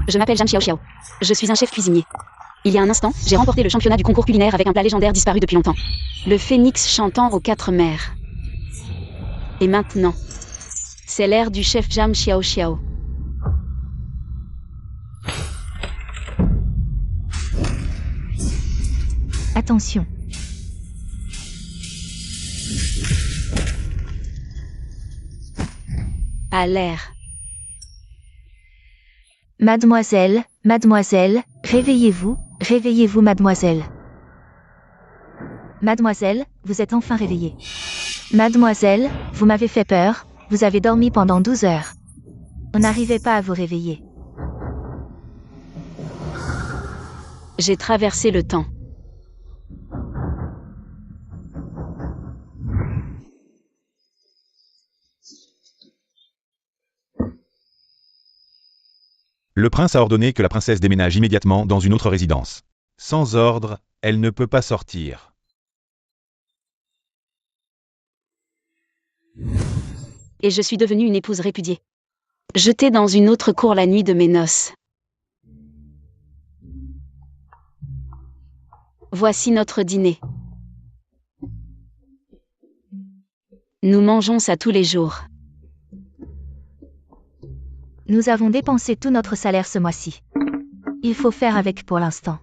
Je m'appelle Jam Xiao Xiao. Je suis un chef cuisinier. Il y a un instant, j'ai remporté le championnat du concours culinaire avec un plat légendaire disparu depuis longtemps. Le phénix chantant aux 4 mers. Et maintenant, c'est l'ère du chef Jam Xiao Xiao. Attention. À l'air. Mademoiselle, mademoiselle, réveillez-vous, réveillez-vous mademoiselle. Mademoiselle, vous êtes enfin réveillée. Mademoiselle, vous m'avez fait peur, vous avez dormi pendant 12 heures. On n'arrivait pas à vous réveiller. J'ai traversé le temps. Le prince a ordonné que la princesse déménage immédiatement dans une autre résidence. Sans ordre, elle ne peut pas sortir. Et je suis devenue une épouse répudiée. Jetée dans une autre cour la nuit de mes noces. Voici notre dîner. Nous mangeons ça tous les jours. Nous avons dépensé tout notre salaire ce mois-ci. Il faut faire avec pour l'instant.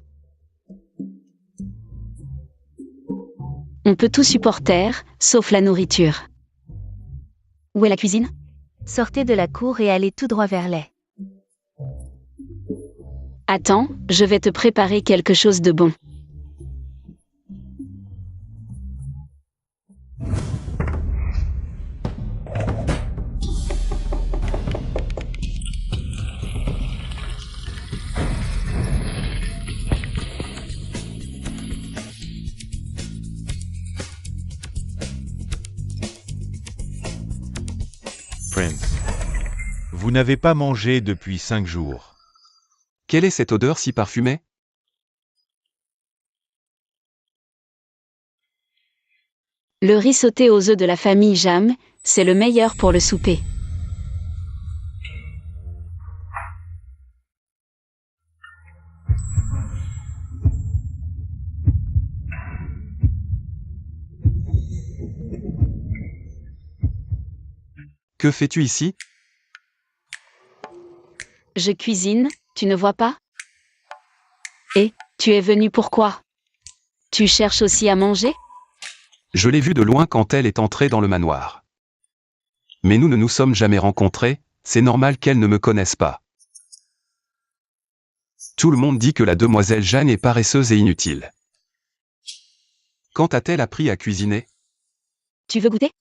On peut tout supporter, sauf la nourriture. Où est la cuisine? Sortez de la cour et allez tout droit vers les. Attends, je vais te préparer quelque chose de bon. Prince. Vous n'avez pas mangé depuis 5 jours. Quelle est cette odeur si parfumée? Le riz sauté aux œufs de la famille Jam, c'est le meilleur pour le souper. Que fais-tu ici? Je cuisine, tu ne vois pas? Et, tu es venu pourquoi? Tu cherches aussi à manger? Je l'ai vue de loin quand elle est entrée dans le manoir. Mais nous ne nous sommes jamais rencontrés, c'est normal qu'elle ne me connaisse pas. Tout le monde dit que la demoiselle Jeanne est paresseuse et inutile. Quand a-t-elle appris à cuisiner? Tu veux goûter?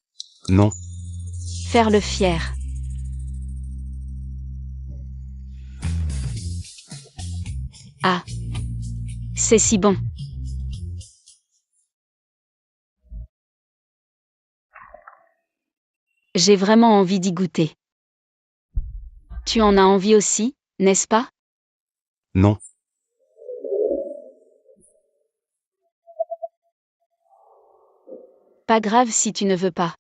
Non. Faire le fier. Ah. C'est si bon. J'ai vraiment envie d'y goûter. Tu en as envie aussi, n'est-ce pas? Non. Pas grave si tu ne veux pas.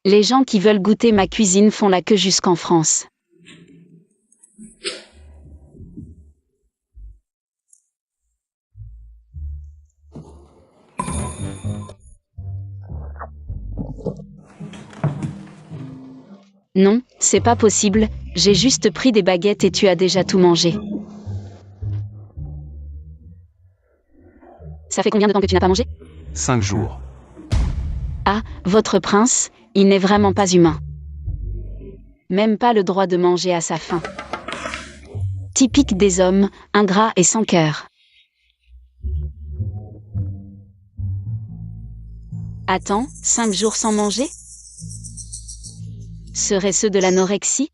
Les gens qui veulent goûter ma cuisine font la queue jusqu'en France. Non, c'est pas possible, j'ai juste pris des baguettes et tu as déjà tout mangé. Ça fait combien de temps que tu n'as pas mangé? 5 jours. Ah, votre prince, il n'est vraiment pas humain. Même pas le droit de manger à sa faim. Typique des hommes, ingrats et sans cœur. Attends, 5 jours sans manger? Seraient-ce de l'anorexie?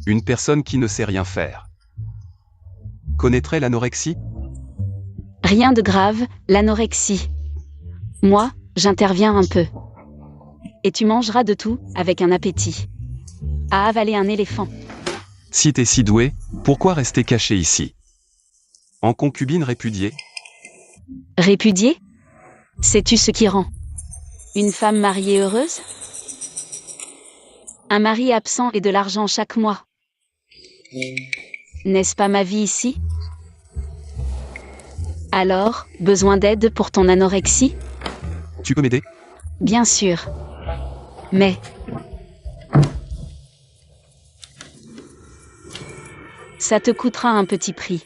Une personne qui ne sait rien faire. Connaîtrait l'anorexie? Rien de grave, l'anorexie. Moi, j'interviens un peu. Et tu mangeras de tout, avec un appétit. À avaler un éléphant. Si t'es si doué, pourquoi rester caché ici? En concubine répudiée? Répudiée? Sais-tu ce qui rend une femme mariée heureuse? Un mari absent et de l'argent chaque mois. N'est-ce pas ma vie ici? Alors, besoin d'aide pour ton anorexie? Tu peux m'aider? Bien sûr. Mais... ça te coûtera un petit prix.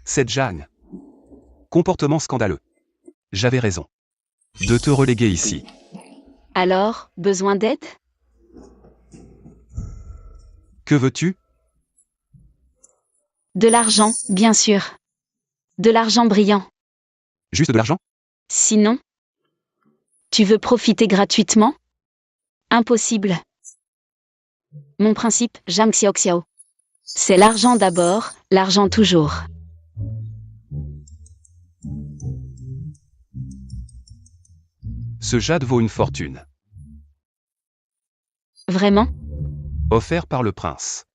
Cette Jeanne. Comportement scandaleux. J'avais raison. De te reléguer ici. Alors, besoin d'aide? Que veux-tu? De l'argent, bien sûr. De l'argent brillant. Juste de l'argent? Sinon, tu veux profiter gratuitement? Impossible. Mon principe, Zhang Xiaoxiao. C'est l'argent d'abord, l'argent toujours. Ce jade vaut une fortune. Vraiment? Offert par le prince.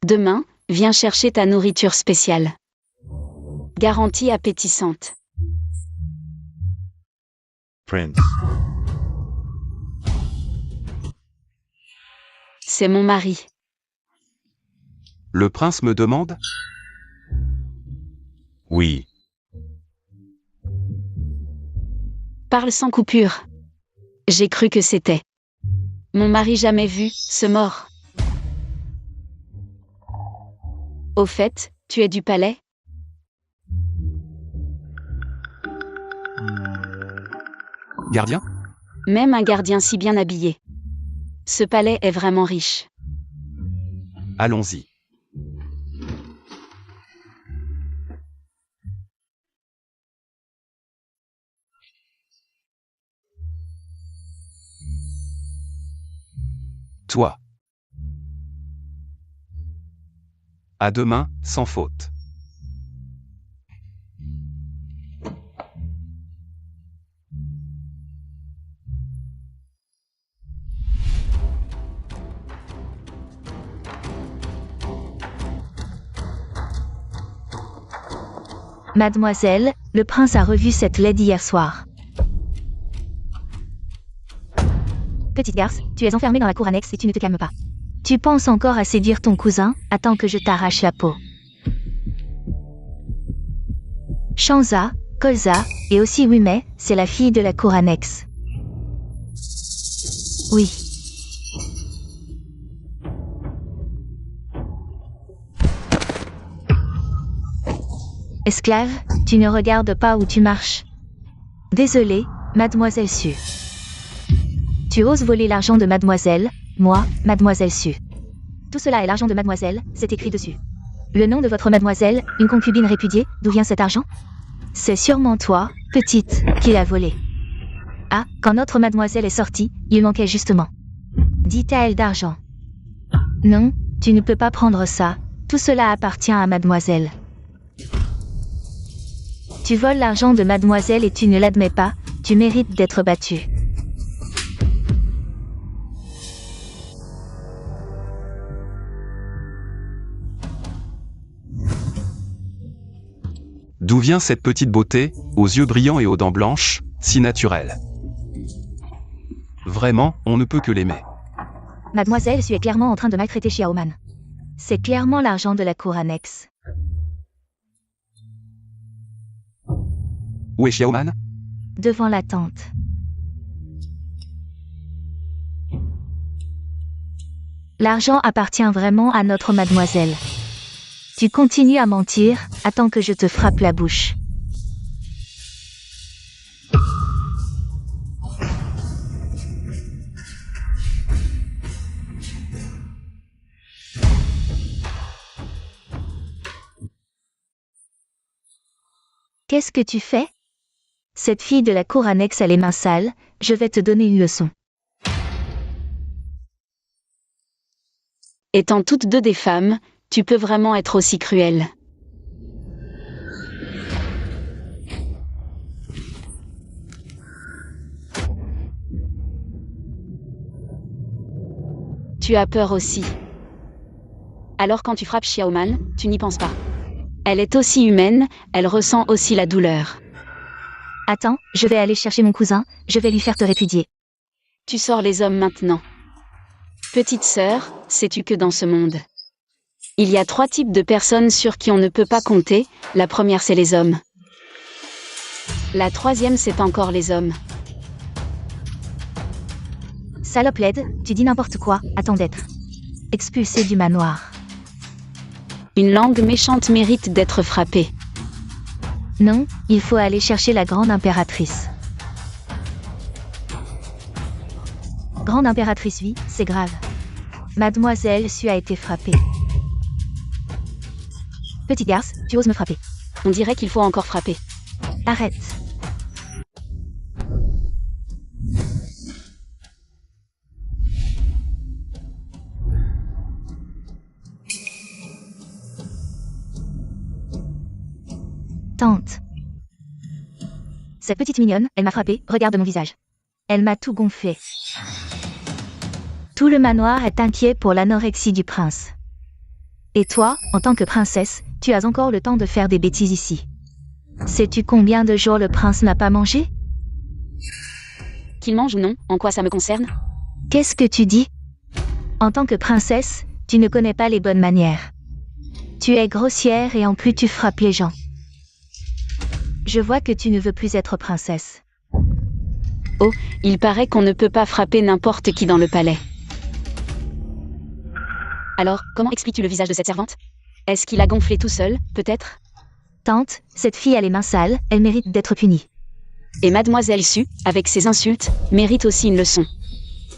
Demain, viens chercher ta nourriture spéciale. Garantie appétissante. Prince. C'est mon mari. Le prince me demande? Oui. Parle sans coupure. J'ai cru que c'était mon mari jamais vu, ce mort. Au fait, tu es du palais? Gardien? Même un gardien si bien habillé. Ce palais est vraiment riche. Allons-y. Toi. À demain, sans faute. Mademoiselle, le prince a revu cette laide hier soir. Petite garce, tu es enfermée dans la cour annexe et tu ne te calmes pas. Tu penses encore à séduire ton cousin? Attends que je t'arrache la peau. Shanza, Kolza, et aussi Wimei, c'est la fille de la cour annexe. Oui. Esclave, tu ne regardes pas où tu marches. Désolée, mademoiselle Su. Tu oses voler l'argent de mademoiselle, moi, mademoiselle Su. Tout cela est l'argent de mademoiselle, c'est écrit dessus. Le nom de votre mademoiselle, une concubine répudiée, d'où vient cet argent? C'est sûrement toi, petite, qui l'a volé. Ah, quand notre mademoiselle est sortie, il manquait justement 10 taels d'argent. Non, tu ne peux pas prendre ça, tout cela appartient à mademoiselle. Tu voles l'argent de mademoiselle et tu ne l'admets pas, tu mérites d'être battu. D'où vient cette petite beauté, aux yeux brillants et aux dents blanches, si naturelle? Vraiment, on ne peut que l'aimer. Mademoiselle Su est clairement en train de maltraiter Xiaoman. C'est clairement l'argent de la cour annexe. Où est Xiaoman? Devant la tente. L'argent appartient vraiment à notre mademoiselle. Tu continues à mentir, attends que je te frappe la bouche. Qu'est-ce que tu fais? Cette fille de la cour annexe a les mains sales, je vais te donner une leçon. Étant toutes deux des femmes, tu peux vraiment être aussi cruelle. Tu as peur aussi. Alors quand tu frappes Xiaoman, tu n'y penses pas. Elle est aussi humaine, elle ressent aussi la douleur. Attends, je vais aller chercher mon cousin, je vais lui faire te répudier. Tu sors les hommes maintenant. Petite sœur, sais-tu que dans ce monde, il y a 3 types de personnes sur qui on ne peut pas compter. La première, c'est les hommes. La troisième, c'est encore les hommes. Salope laide, tu dis n'importe quoi, attends d'être expulsé du manoir. Une langue méchante mérite d'être frappée. Non, il faut aller chercher la grande impératrice. Grande impératrice, oui, c'est grave. Mademoiselle Su a été frappée. Petite garce, tu oses me frapper. On dirait qu'il faut encore frapper. Arrête. Tante. Cette petite mignonne, elle m'a frappé, regarde mon visage. Elle m'a tout gonflé. Tout le manoir est inquiet pour l'anorexie du prince. Et toi, en tant que princesse, tu as encore le temps de faire des bêtises ici. Sais-tu combien de jours le prince n'a pas mangé? Qu'il mange ou non, en quoi ça me concerne? Qu'est-ce que tu dis? En tant que princesse, tu ne connais pas les bonnes manières. Tu es grossière et en plus tu frappes les gens. Je vois que tu ne veux plus être princesse. Oh, il paraît qu'on ne peut pas frapper n'importe qui dans le palais. Alors, comment expliques-tu le visage de cette servante? Est-ce qu'il a gonflé tout seul, peut-être? Tante, cette fille a les mains sales, elle mérite d'être punie. Et Mademoiselle Su, avec ses insultes, mérite aussi une leçon.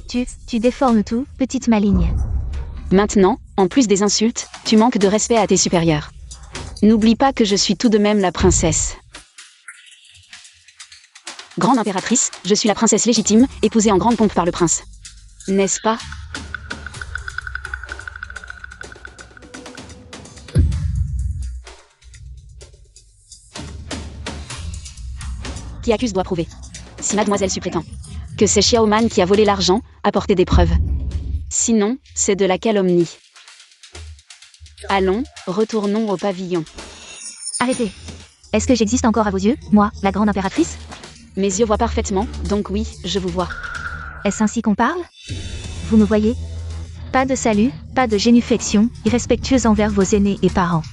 Tu déformes tout, petite maligne. Maintenant, en plus des insultes, tu manques de respect à tes supérieurs. N'oublie pas que je suis tout de même la princesse. Grande impératrice, je suis la princesse légitime, épousée en grande pompe par le prince. N'est-ce pas? Qui accuse doit prouver. Si Mademoiselle Su prétend que c'est Xiaoman qui a volé l'argent, apportez des preuves. Sinon, c'est de la calomnie. Allons, retournons au pavillon. Arrêtez. Est-ce que j'existe encore à vos yeux, moi, la grande impératrice? Mes yeux voient parfaitement, donc oui, je vous vois. Est-ce ainsi qu'on parle? Vous me voyez? Pas de salut, pas de génuflexion, irrespectueuse envers vos aînés et parents.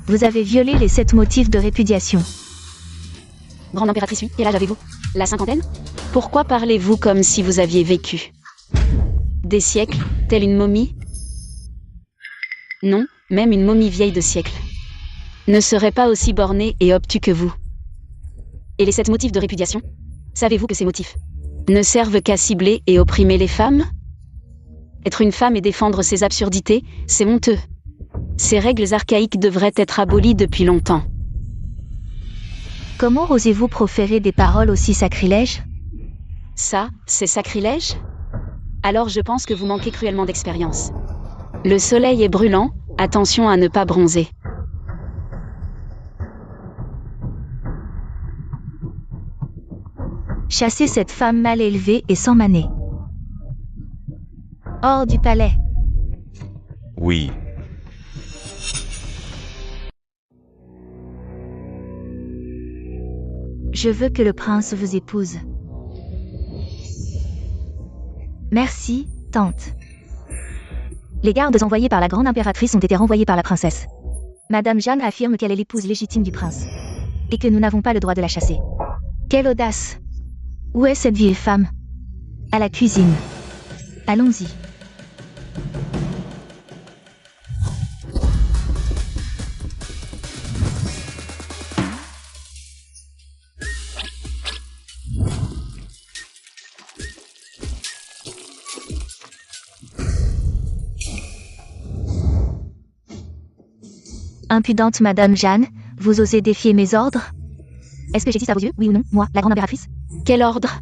Vous avez violé les 7 motifs de répudiation. Grande impératrice, oui, quel âge avez-vous? La cinquantaine? Pourquoi parlez-vous comme si vous aviez vécu des siècles, telle une momie? Non, même une momie vieille de siècles ne serait pas aussi bornée et obtus que vous. Et les 7 motifs de répudiation? Savez-vous que ces motifs ne servent qu'à cibler et opprimer les femmes? Être une femme et défendre ces absurdités, c'est honteux. Ces règles archaïques devraient être abolies depuis longtemps. Comment osez-vous proférer des paroles aussi sacrilèges? Ça, c'est sacrilège? Alors je pense que vous manquez cruellement d'expérience. Le soleil est brûlant, attention à ne pas bronzer. Chassez cette femme mal élevée et sans manée. Hors du palais. Oui. Je veux que le prince vous épouse. Merci, tante. Les gardes envoyés par la grande impératrice ont été renvoyés par la princesse. Madame Jeanne affirme qu'elle est l'épouse légitime du prince. Et que nous n'avons pas le droit de la chasser. Quelle audace! Où est cette vieille femme? À la cuisine. Allons-y. Impudente Madame Jeanne, vous osez défier mes ordres? Est-ce que j'existe à vos yeux, oui ou non, moi, la grande impératrice? Quel ordre?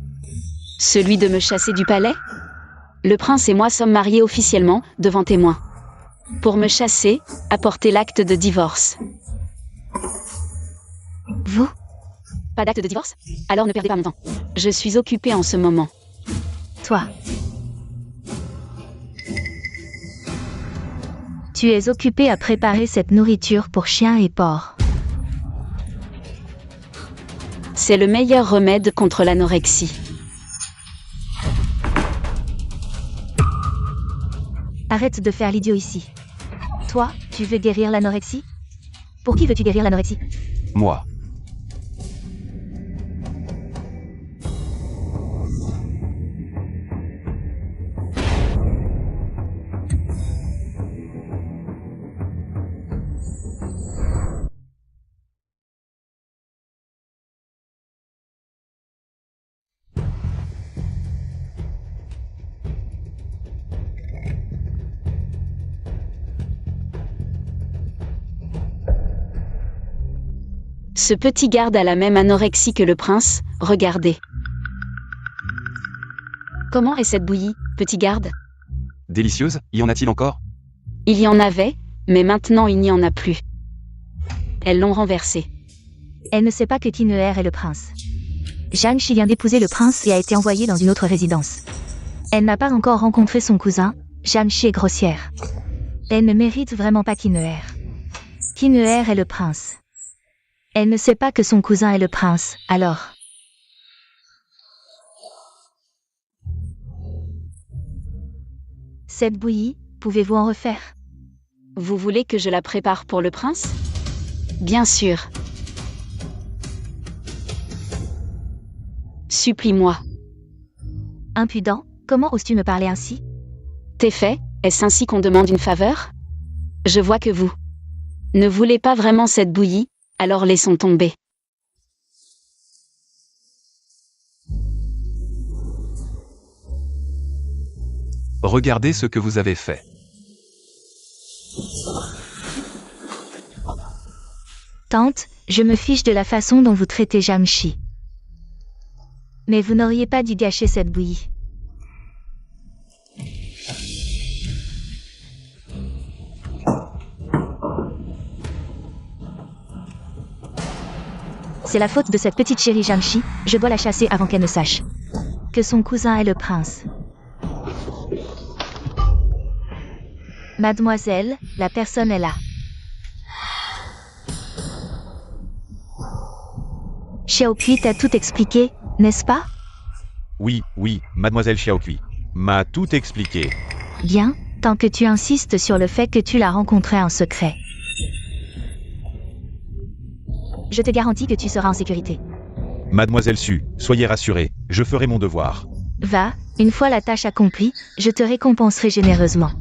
Celui de me chasser du palais? Le prince et moi sommes mariés officiellement, devant témoins. Pour me chasser, apportez l'acte de divorce. Vous? Pas d'acte de divorce? Alors ne perdez pas mon temps. Je suis occupée en ce moment. Toi. Tu es occupé à préparer cette nourriture pour chiens et porcs. C'est le meilleur remède contre l'anorexie. Arrête de faire l'idiot ici. Toi, tu veux guérir l'anorexie? Pour qui veux-tu guérir l'anorexie? Moi. Ce petit garde a la même anorexie que le prince, regardez. Comment est cette bouillie, petit garde? Délicieuse, y en a-t-il encore? Il y en avait, mais maintenant il n'y en a plus. Elles l'ont renversée. Elle ne sait pas que Kineher est le prince. Zhangxi vient d'épouser le prince et a été envoyée dans une autre résidence. Elle n'a pas encore rencontré son cousin, Zhangxi est grossière. Elle ne mérite vraiment pas Kineher. Kineher est le prince. Elle ne sait pas que son cousin est le prince, alors. Cette bouillie, pouvez-vous en refaire? Vous voulez que je la prépare pour le prince? Bien sûr. Supplie-moi. Impudent, comment oses-tu me parler ainsi? T'es fait, est-ce ainsi qu'on demande une faveur? Je vois que vous ne voulez pas vraiment cette bouillie, alors laissons tomber. Regardez ce que vous avez fait. Tante, je me fiche de la façon dont vous traitez Zhangxi. Mais vous n'auriez pas dû gâcher cette bouillie. C'est la faute de cette petite chérie Zhangxi, je dois la chasser avant qu'elle ne sache que son cousin est le prince. Mademoiselle, la personne est là. Xiaoqui t'a tout expliqué, n'est-ce pas? Oui, mademoiselle Xiaoqui m'a tout expliqué. Bien, tant que tu insistes sur le fait que tu l'as rencontré en secret. Je te garantis que tu seras en sécurité. Mademoiselle Su, soyez rassurée, je ferai mon devoir. Va, une fois la tâche accomplie, je te récompenserai généreusement.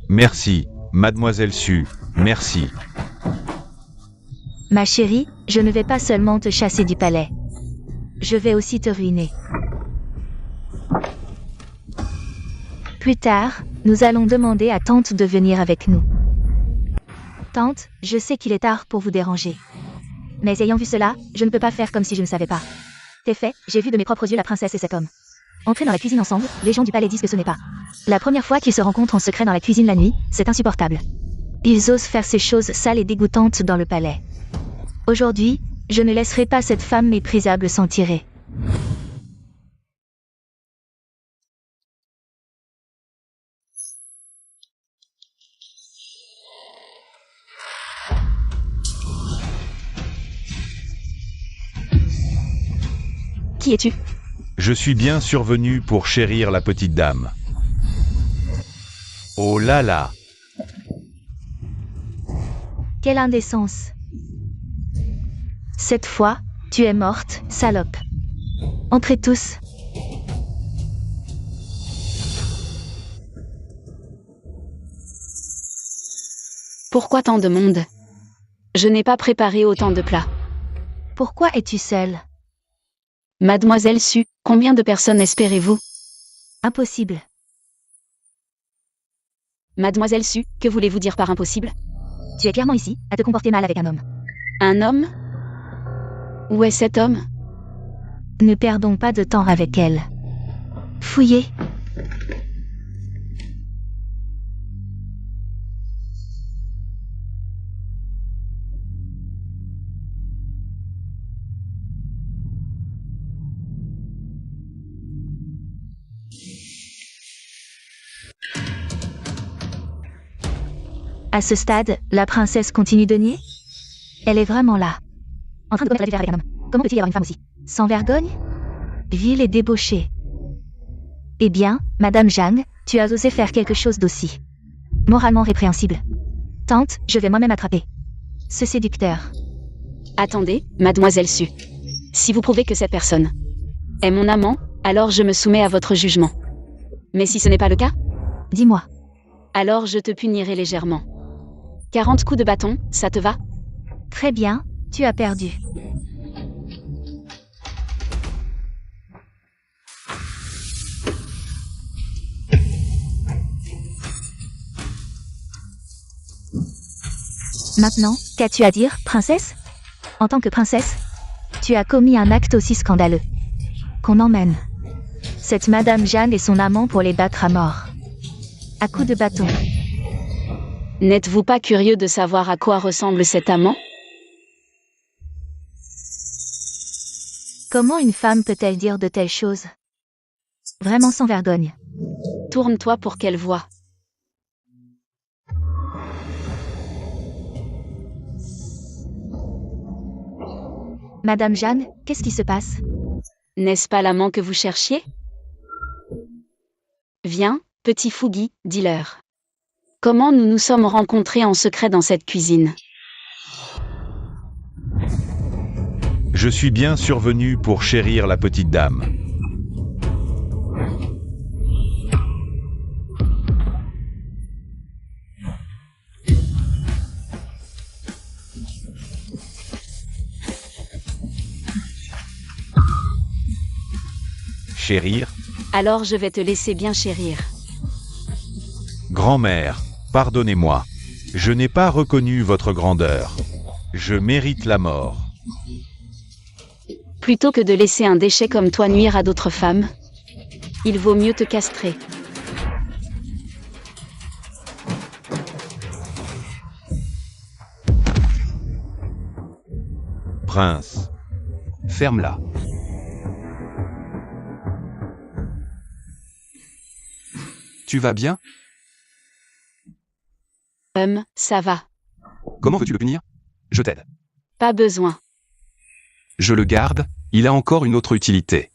Merci, mademoiselle Su, merci. Ma chérie, je ne vais pas seulement te chasser du palais. Je vais aussi te ruiner. Plus tard, nous allons demander à Tante de venir avec nous. Tante, je sais qu'il est tard pour vous déranger. Mais ayant vu cela, je ne peux pas faire comme si je ne savais pas. T'es fait, j'ai vu de mes propres yeux la princesse et cet homme entrer dans la cuisine ensemble, les gens du palais disent que ce n'est pas la première fois qu'ils se rencontrent en secret dans la cuisine la nuit, c'est insupportable. Ils osent faire ces choses sales et dégoûtantes dans le palais. Aujourd'hui, je ne laisserai pas cette femme méprisable s'en tirer. Qui es-tu? Je suis bien survenu pour chérir la petite dame. Oh là là! Quelle indécence! Cette fois, tu es morte, salope. Entrez tous. Pourquoi tant de monde? Je n'ai pas préparé autant de plats. Pourquoi es-tu seule? Mademoiselle Su, combien de personnes espérez-vous? Impossible. Mademoiselle Su, que voulez-vous dire par impossible? Tu es clairement ici, à te comporter mal avec un homme. Un homme? Où est cet homme? Ne perdons pas de temps avec elle. Fouillez. À ce stade, la princesse continue de nier? Elle est vraiment là. En train de commettre l'adultère avec un homme. Comment peut-il y avoir une femme aussi? Sans vergogne? Vile et débauchée. Eh bien, Madame Jeanne, tu as osé faire quelque chose d'aussi moralement répréhensible. Tante, je vais moi-même attraper ce séducteur. Attendez, mademoiselle Su. Si vous prouvez que cette personne est mon amant, alors je me soumets à votre jugement. Mais si ce n'est pas le cas, Dis-moi. alors je te punirai légèrement. 40 coups de bâton, ça te va? Très bien, tu as perdu. Maintenant, qu'as-tu à dire, princesse? En tant que princesse, tu as commis un acte aussi scandaleux. Qu'on emmène cette Madame Jeanne et son amant pour les battre à mort. À coups de bâton. N'êtes-vous pas curieux de savoir à quoi ressemble cet amant? Comment une femme peut-elle dire de telles choses? Vraiment sans vergogne. Tourne-toi pour qu'elle voie. Madame Jeanne, qu'est-ce qui se passe? N'est-ce pas l'amant que vous cherchiez? Viens, petit Fouguy, dis-leur. Comment nous nous sommes rencontrés en secret dans cette cuisine? Je suis bien survenu pour chérir la petite dame. Chérir? Alors je vais te laisser bien chérir. Grand-mère, pardonnez-moi. Je n'ai pas reconnu votre grandeur. Je mérite la mort. Plutôt que de laisser un déchet comme toi nuire à d'autres femmes, il vaut mieux te castrer. Prince. Ferme-la. Tu vas bien? Ça va. Comment veux-tu le punir? Je t'aide. Pas besoin. Je le garde, il a encore une autre utilité.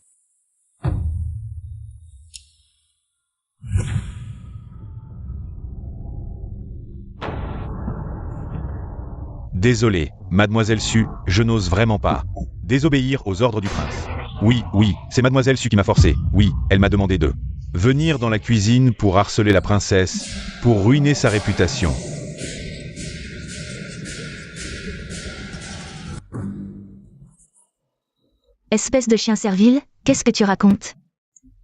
Désolé, mademoiselle Su, je n'ose vraiment pas. Désobéir aux ordres du prince. Oui, c'est mademoiselle Su qui m'a forcé. Oui, elle m'a demandé de venir dans la cuisine pour harceler la princesse, pour ruiner sa réputation. Espèce de chien servile, qu'est-ce que tu racontes?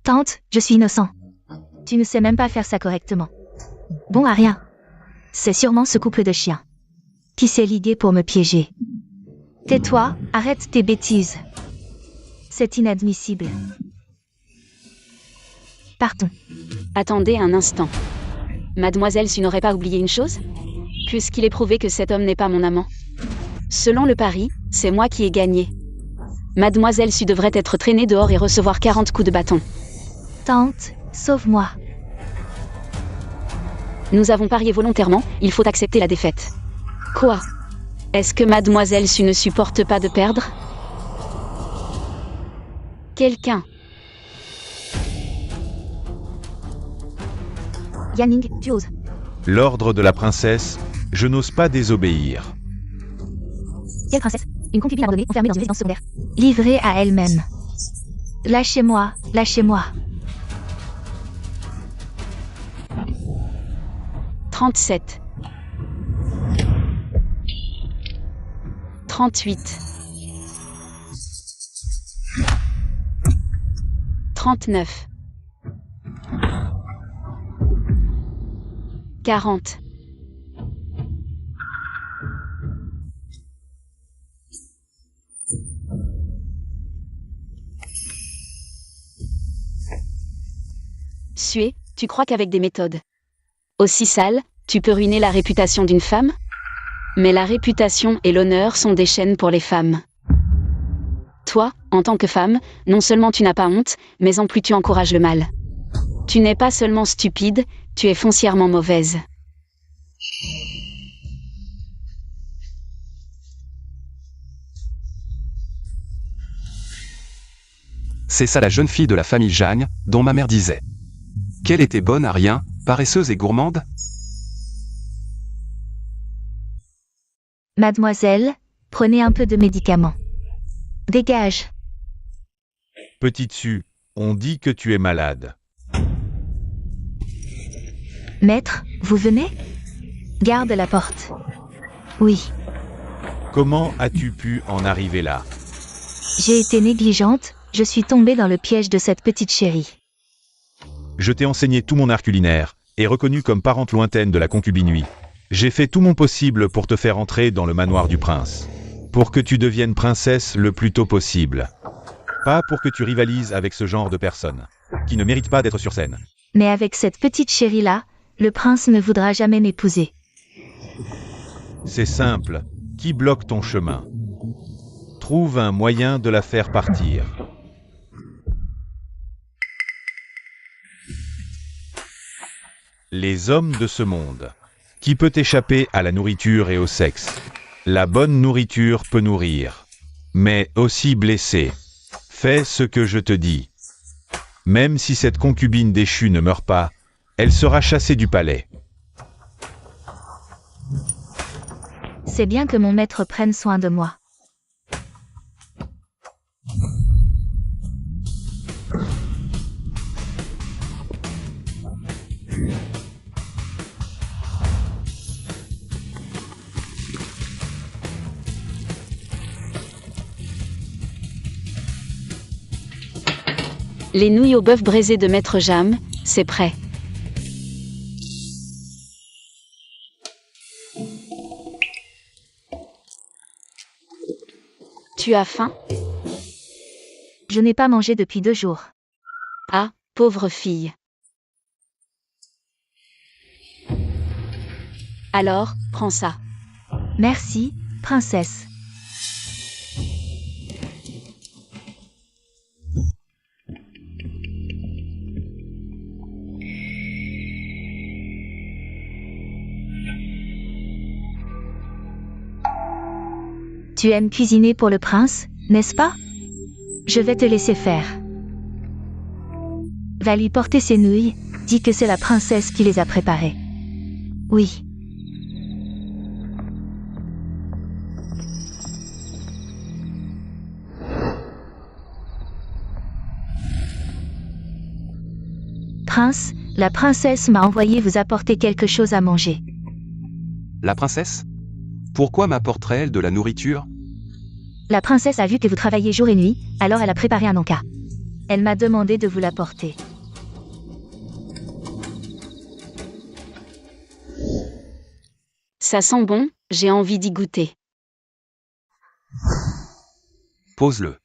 Tante, je suis innocent. Tu ne sais même pas faire ça correctement. Bon à rien. C'est sûrement ce couple de chiens qui s'est ligué pour me piéger. Tais-toi, arrête tes bêtises. C'est inadmissible. Partons. Attendez un instant. Mademoiselle Su n'aurait pas oublié une chose? Puisqu'il est prouvé que cet homme n'est pas mon amant. Selon le pari, c'est moi qui ai gagné. Mademoiselle Su devrait être traînée dehors et recevoir 40 coups de bâton. Tante, sauve-moi. Nous avons parié volontairement, il faut accepter la défaite. Quoi? Est-ce que Mademoiselle Su ne supporte pas de perdre? Quelqu'un. Yanning, tu oses. L'ordre de la princesse, je n'ose pas désobéir. Quelle princesse? Une concubine abandonnée, enfermée dans une résidence secondaire. Livrée à elle-même. Lâchez-moi, lâchez-moi. 37. 38. 39. 40. Sué, tu crois qu'avec des méthodes aussi sales, tu peux ruiner la réputation d'une femme? Mais la réputation et l'honneur sont des chaînes pour les femmes. Toi, en tant que femme, non seulement tu n'as pas honte, mais en plus tu encourages le mal. Tu n'es pas seulement stupide, tu es foncièrement mauvaise. C'est ça la jeune fille de la famille Jagne, dont ma mère disait qu'elle était bonne à rien, paresseuse et gourmande. Mademoiselle, prenez un peu de médicaments. Dégage. Petite Sue, on dit que tu es malade. Maître, vous venez? Garde la porte. Oui, Comment as-tu pu en arriver là? j'ai été négligente, je suis tombée dans le piège de cette petite chérie. Je t'ai enseigné tout mon art culinaire, et reconnu comme parente lointaine de la concubine Nuit. J'ai fait tout mon possible pour te faire entrer dans le manoir du prince. Pour que tu deviennes princesse le plus tôt possible. Pas pour que tu rivalises avec ce genre de personnes, qui ne méritent pas d'être sur scène. Mais avec cette petite chérie-là, le prince ne voudra jamais m'épouser. C'est simple, qui bloque ton chemin? Trouve un moyen de la faire partir. Les hommes de ce monde. Qui peut échapper à la nourriture et au sexe? La bonne nourriture peut nourrir, mais aussi blesser. Fais ce que je te dis. Même si cette concubine déchue ne meurt pas, elle sera chassée du palais. C'est bien que mon maître prenne soin de moi. Les nouilles au bœuf braisé de Maître Jam, c'est prêt. Tu as faim? Je n'ai pas mangé depuis 2 jours. Ah, pauvre fille. Alors, prends ça. Merci, princesse. Tu aimes cuisiner pour le prince, n'est-ce pas? Je vais te laisser faire. Va lui porter ses nouilles, dis que c'est la princesse qui les a préparées. Oui. Prince, la princesse m'a envoyé vous apporter quelque chose à manger. La princesse? Pourquoi m'apporterait-elle de la nourriture? La princesse a vu que vous travaillez jour et nuit, alors elle a préparé un encas. Elle m'a demandé de vous l'apporter. Ça sent bon, j'ai envie d'y goûter. Pose-le.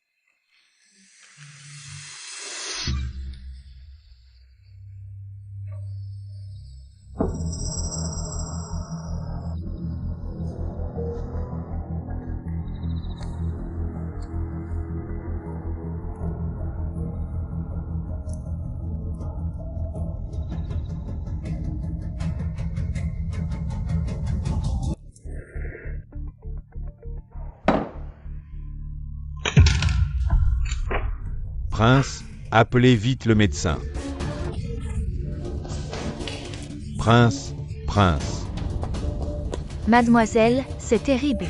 Prince, appelez vite le médecin. Prince, prince. Mademoiselle, c'est terrible.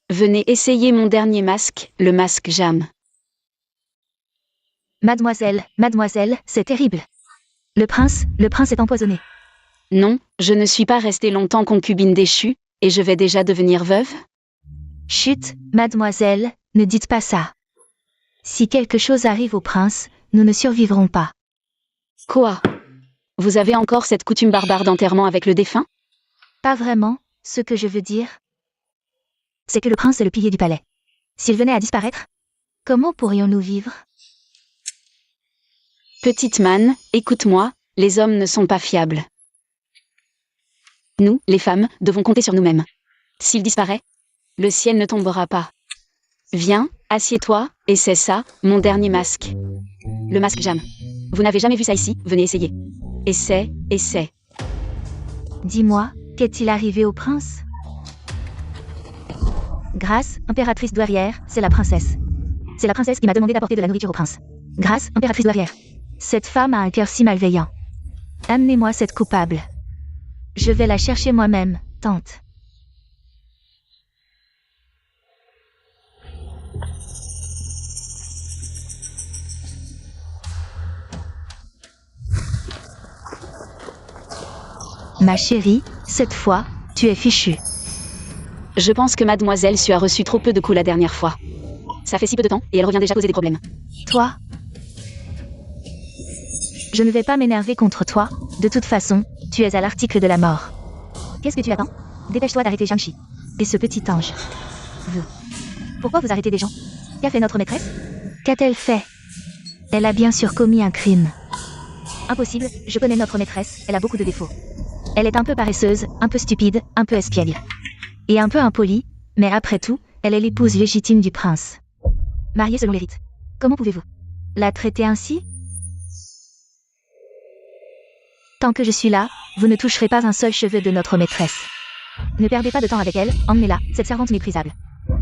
Venez essayer mon dernier masque, le masque Jam. Mademoiselle, mademoiselle, c'est terrible. Le prince est empoisonné. Non, je ne suis pas restée longtemps concubine déchue, et je vais déjà devenir veuve? Chut, mademoiselle, ne dites pas ça. Si quelque chose arrive au prince, nous ne survivrons pas. Quoi? Vous avez encore cette coutume barbare d'enterrement avec le défunt? Pas vraiment, ce que je veux dire, c'est que le prince est le pilier du palais. S'il venait à disparaître, comment pourrions-nous vivre? Petite manne, écoute-moi, les hommes ne sont pas fiables. Nous, les femmes, devons compter sur nous-mêmes. S'il disparaît, le ciel ne tombera pas. Viens, assieds-toi, et c'est ça, mon dernier masque. Le masque Jam. Vous n'avez jamais vu ça ici, venez essayer. Essaie. Dis-moi, qu'est-il arrivé au prince? Grâce, impératrice douairière, c'est la princesse. C'est la princesse qui m'a demandé d'apporter de la nourriture au prince. Grâce, impératrice douairière. Cette femme a un cœur si malveillant. Amenez-moi cette coupable. Je vais la chercher moi-même, tante. Ma chérie, cette fois, tu es fichue. Je pense que mademoiselle Su a reçu trop peu de coups la dernière fois. Ça fait si peu de temps, et elle revient déjà causer des problèmes. Toi? Je ne vais pas m'énerver contre toi. De toute façon, tu es à l'article de la mort. Qu'est-ce que tu attends? Dépêche-toi d'arrêter Jiangxi. Et ce petit ange. Pourquoi vous arrêtez des gens? Qu'a fait notre maîtresse? Qu'a-t-elle fait? Elle a bien sûr commis un crime. Impossible, je connais notre maîtresse, elle a beaucoup de défauts. Elle est un peu paresseuse, un peu stupide, un peu espiègle. Et un peu impolie, mais après tout, elle est l'épouse légitime du prince. Mariée selon les rites. Comment pouvez-vous la traiter ainsi? Tant que je suis là, vous ne toucherez pas un seul cheveu de notre maîtresse. Ne perdez pas de temps avec elle, emmenez-la, cette servante méprisable.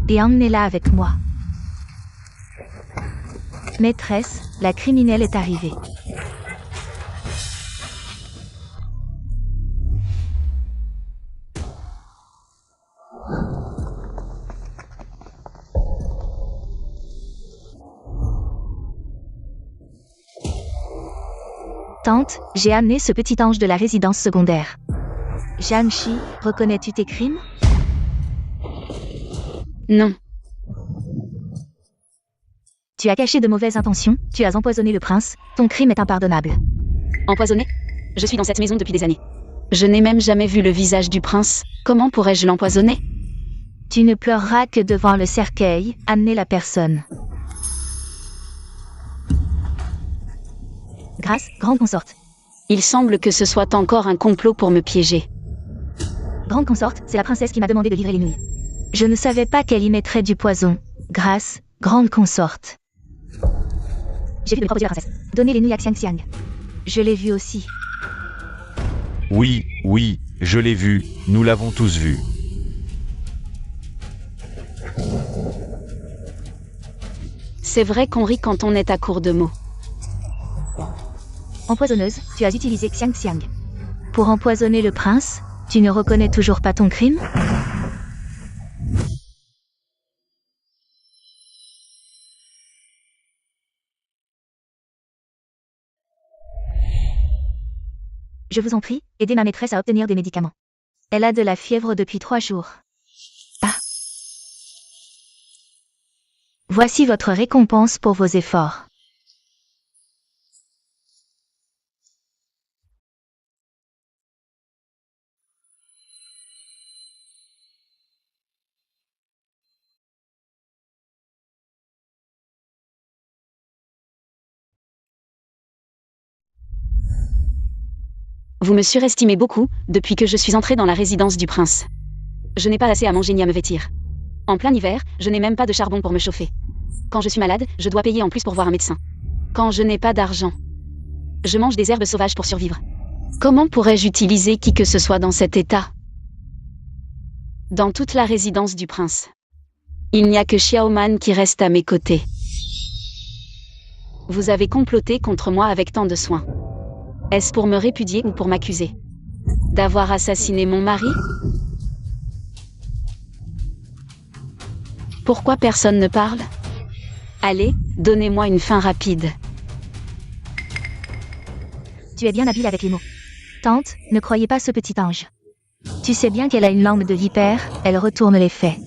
Et emmenez-la avec moi. Maîtresse, la criminelle est arrivée. Tante, j'ai amené ce petit ange de la résidence secondaire. Jiangxi, reconnais-tu tes crimes? Non. Tu as caché de mauvaises intentions, tu as empoisonné le prince, ton crime est impardonnable. Empoisonné? Je suis dans cette maison depuis des années. Je n'ai même jamais vu le visage du prince. Comment pourrais-je l'empoisonner? Tu ne pleureras que devant le cercueil, amenez la personne. Grâce, grande consorte. Il semble que ce soit encore un complot pour me piéger. Grande consorte, c'est la princesse qui m'a demandé de livrer les nouilles. Je ne savais pas qu'elle y mettrait du poison. Grâce, grande consorte. J'ai vu de proposer la princesse. Donnez les nouilles à Xiang Xiang. Je l'ai vu aussi. Oui, oui, je l'ai vu, nous l'avons tous vu. C'est vrai qu'on rit quand on est à court de mots. Empoisonneuse, tu as utilisé Xiang Xiang. Pour empoisonner le prince, tu ne reconnais toujours pas ton crime? Je vous en prie, aidez ma maîtresse à obtenir des médicaments. Elle a de la fièvre depuis 3 jours. Ah. Voici votre récompense pour vos efforts. Vous me surestimez beaucoup, depuis que je suis entrée dans la résidence du prince. Je n'ai pas assez à manger ni à me vêtir. En plein hiver, je n'ai même pas de charbon pour me chauffer. Quand je suis malade, je dois payer en plus pour voir un médecin. Quand je n'ai pas d'argent, je mange des herbes sauvages pour survivre. Comment pourrais-je utiliser qui que ce soit dans cet état? Dans toute la résidence du prince, il n'y a que Xiaoman qui reste à mes côtés. Vous avez comploté contre moi avec tant de soin. Est-ce pour me répudier ou pour m'accuser d'avoir assassiné mon mari? Pourquoi personne ne parle? Allez, donnez-moi une fin rapide. Tu es bien habile avec les mots. Tante, ne croyez pas ce petit ange. Tu sais bien qu'elle a une langue de vipère, elle retourne les faits.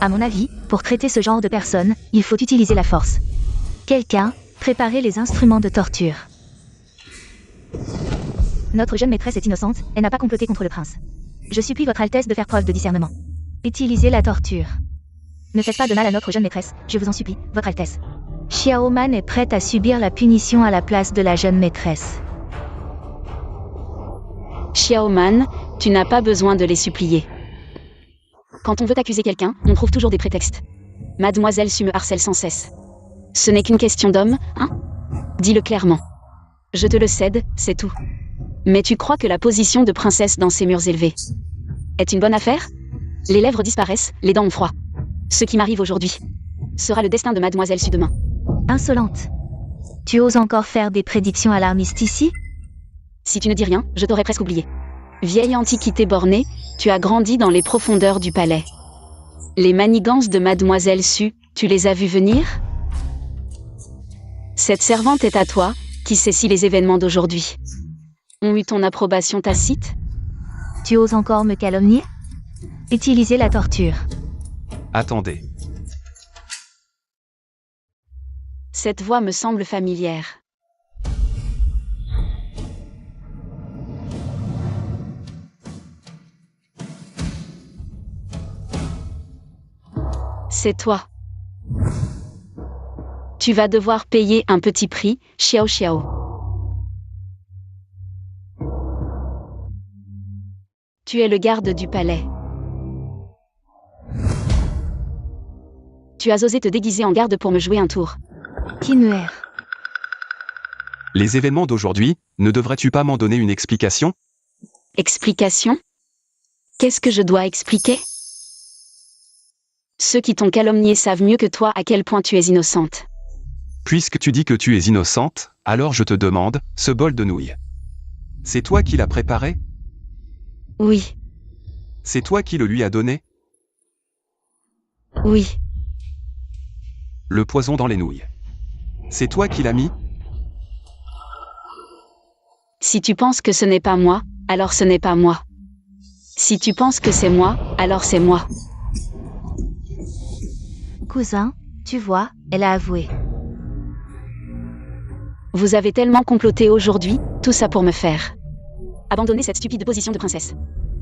À mon avis, pour traiter ce genre de personnes, il faut utiliser la force. Quelqu'un, préparez les instruments de torture. Notre jeune maîtresse est innocente, elle n'a pas comploté contre le prince. Je supplie votre Altesse de faire preuve de discernement. Utilisez la torture. Ne faites pas de mal à notre jeune maîtresse, je vous en supplie, votre Altesse. Xiaoman est prête à subir la punition à la place de la jeune maîtresse. Xiaoman, tu n'as pas besoin de les supplier. Quand on veut accuser quelqu'un, on trouve toujours des prétextes. Mademoiselle Su me harcèle sans cesse. Ce n'est qu'une question d'homme, hein? Dis-le clairement. Je te le cède, c'est tout. Mais tu crois que la position de princesse dans ces murs élevés est une bonne affaire? Les lèvres disparaissent, les dents ont froid. Ce qui m'arrive aujourd'hui sera le destin de Mademoiselle Su demain. Insolente. Tu oses encore faire des prédictions alarmistes ici? Si tu ne dis rien, je t'aurais presque oublié. Vieille antiquité bornée, tu as grandi dans les profondeurs du palais. Les manigances de Mademoiselle Su, tu les as vues venir? Cette servante est à toi, qui sait si les événements d'aujourd'hui ont eu ton approbation tacite? Tu oses encore me calomnier? Utiliser la torture. Attendez. Cette voix me semble familière. C'est toi. Tu vas devoir payer un petit prix, Xiao Xiao. Tu es le garde du palais. Tu as osé te déguiser en garde pour me jouer un tour. Kinmuer. Les événements d'aujourd'hui, ne devrais-tu pas m'en donner une explication? Explication? Qu'est-ce que je dois expliquer? Ceux qui t'ont calomnié savent mieux que toi à quel point tu es innocente. Puisque tu dis que tu es innocente, alors je te demande, ce bol de nouilles. C'est toi qui l'as préparé? Oui, C'est toi qui le lui as donné? oui, Le poison dans les nouilles. C'est toi qui l'as mis? si tu penses que ce n'est pas moi, alors ce n'est pas moi. Si tu penses que c'est moi, alors c'est moi. Cousin, tu vois, elle a avoué. Vous avez tellement comploté aujourd'hui, tout ça pour me faire abandonner cette stupide position de princesse.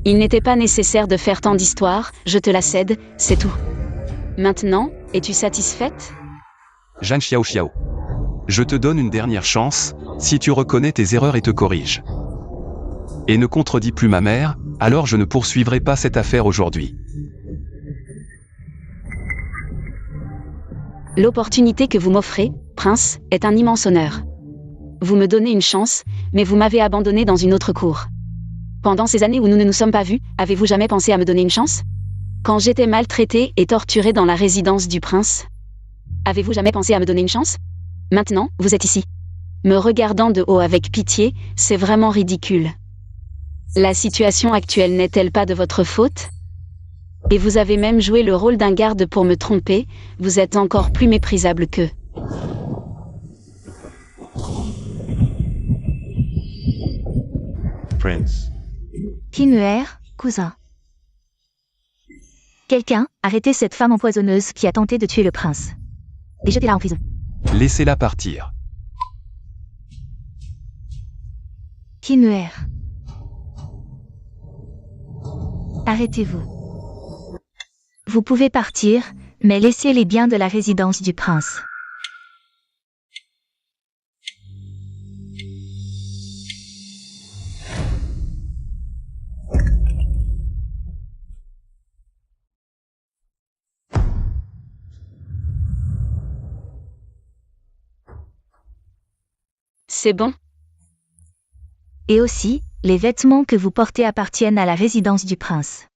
Il n'était pas nécessaire de faire tant d'histoires, je te la cède, c'est tout. Maintenant, es-tu satisfaite? Zhang Xiao Xiao. Je te donne une dernière chance, si tu reconnais tes erreurs et te corriges. Et ne contredis plus ma mère, alors je ne poursuivrai pas cette affaire aujourd'hui. L'opportunité que vous m'offrez, prince, est un immense honneur. Vous me donnez une chance, mais vous m'avez abandonné dans une autre cour. Pendant ces années où nous ne nous sommes pas vus, avez-vous jamais pensé à me donner une chance? Quand j'étais maltraitée et torturée dans la résidence du prince, avez-vous jamais pensé à me donner une chance? Maintenant, vous êtes ici. Me regardant de haut avec pitié, c'est vraiment ridicule. La situation actuelle n'est-elle pas de votre faute? Et vous avez même joué le rôle d'un garde pour me tromper, vous êtes encore plus méprisable qu'eux. Prince. Kinmuer, cousin. Quelqu'un, arrêtez cette femme empoisonneuse qui a tenté de tuer le prince. Et jetez-la en prison. Laissez-la partir. Kinmuer. Arrêtez-vous. Vous pouvez partir, mais laissez les biens de la résidence du prince. C'est bon? Et aussi, les vêtements que vous portez appartiennent à la résidence du prince.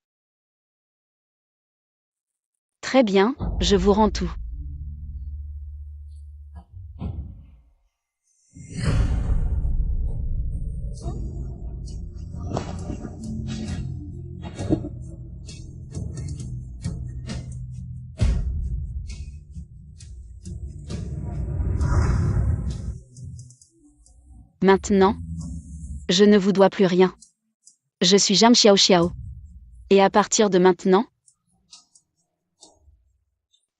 Très bien, je vous rends tout. Maintenant, je ne vous dois plus rien. Je suis Zhang Xiao Xiao. Et à partir de maintenant,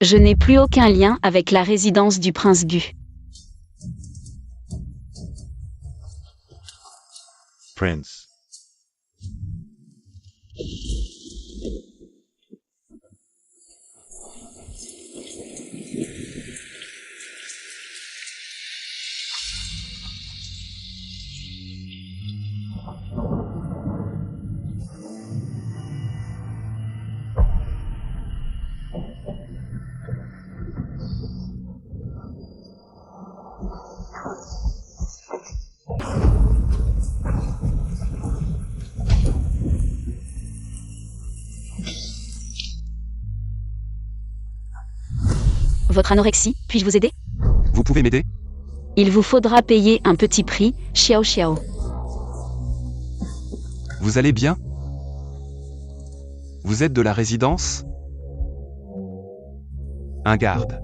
je n'ai plus aucun lien avec la résidence du prince Gu. Prince. Votre anorexie, puis-je vous aider? Vous pouvez m'aider? Il vous faudra payer un petit prix, Xiao Xiao. Vous allez bien? Vous êtes de la résidence? Un garde.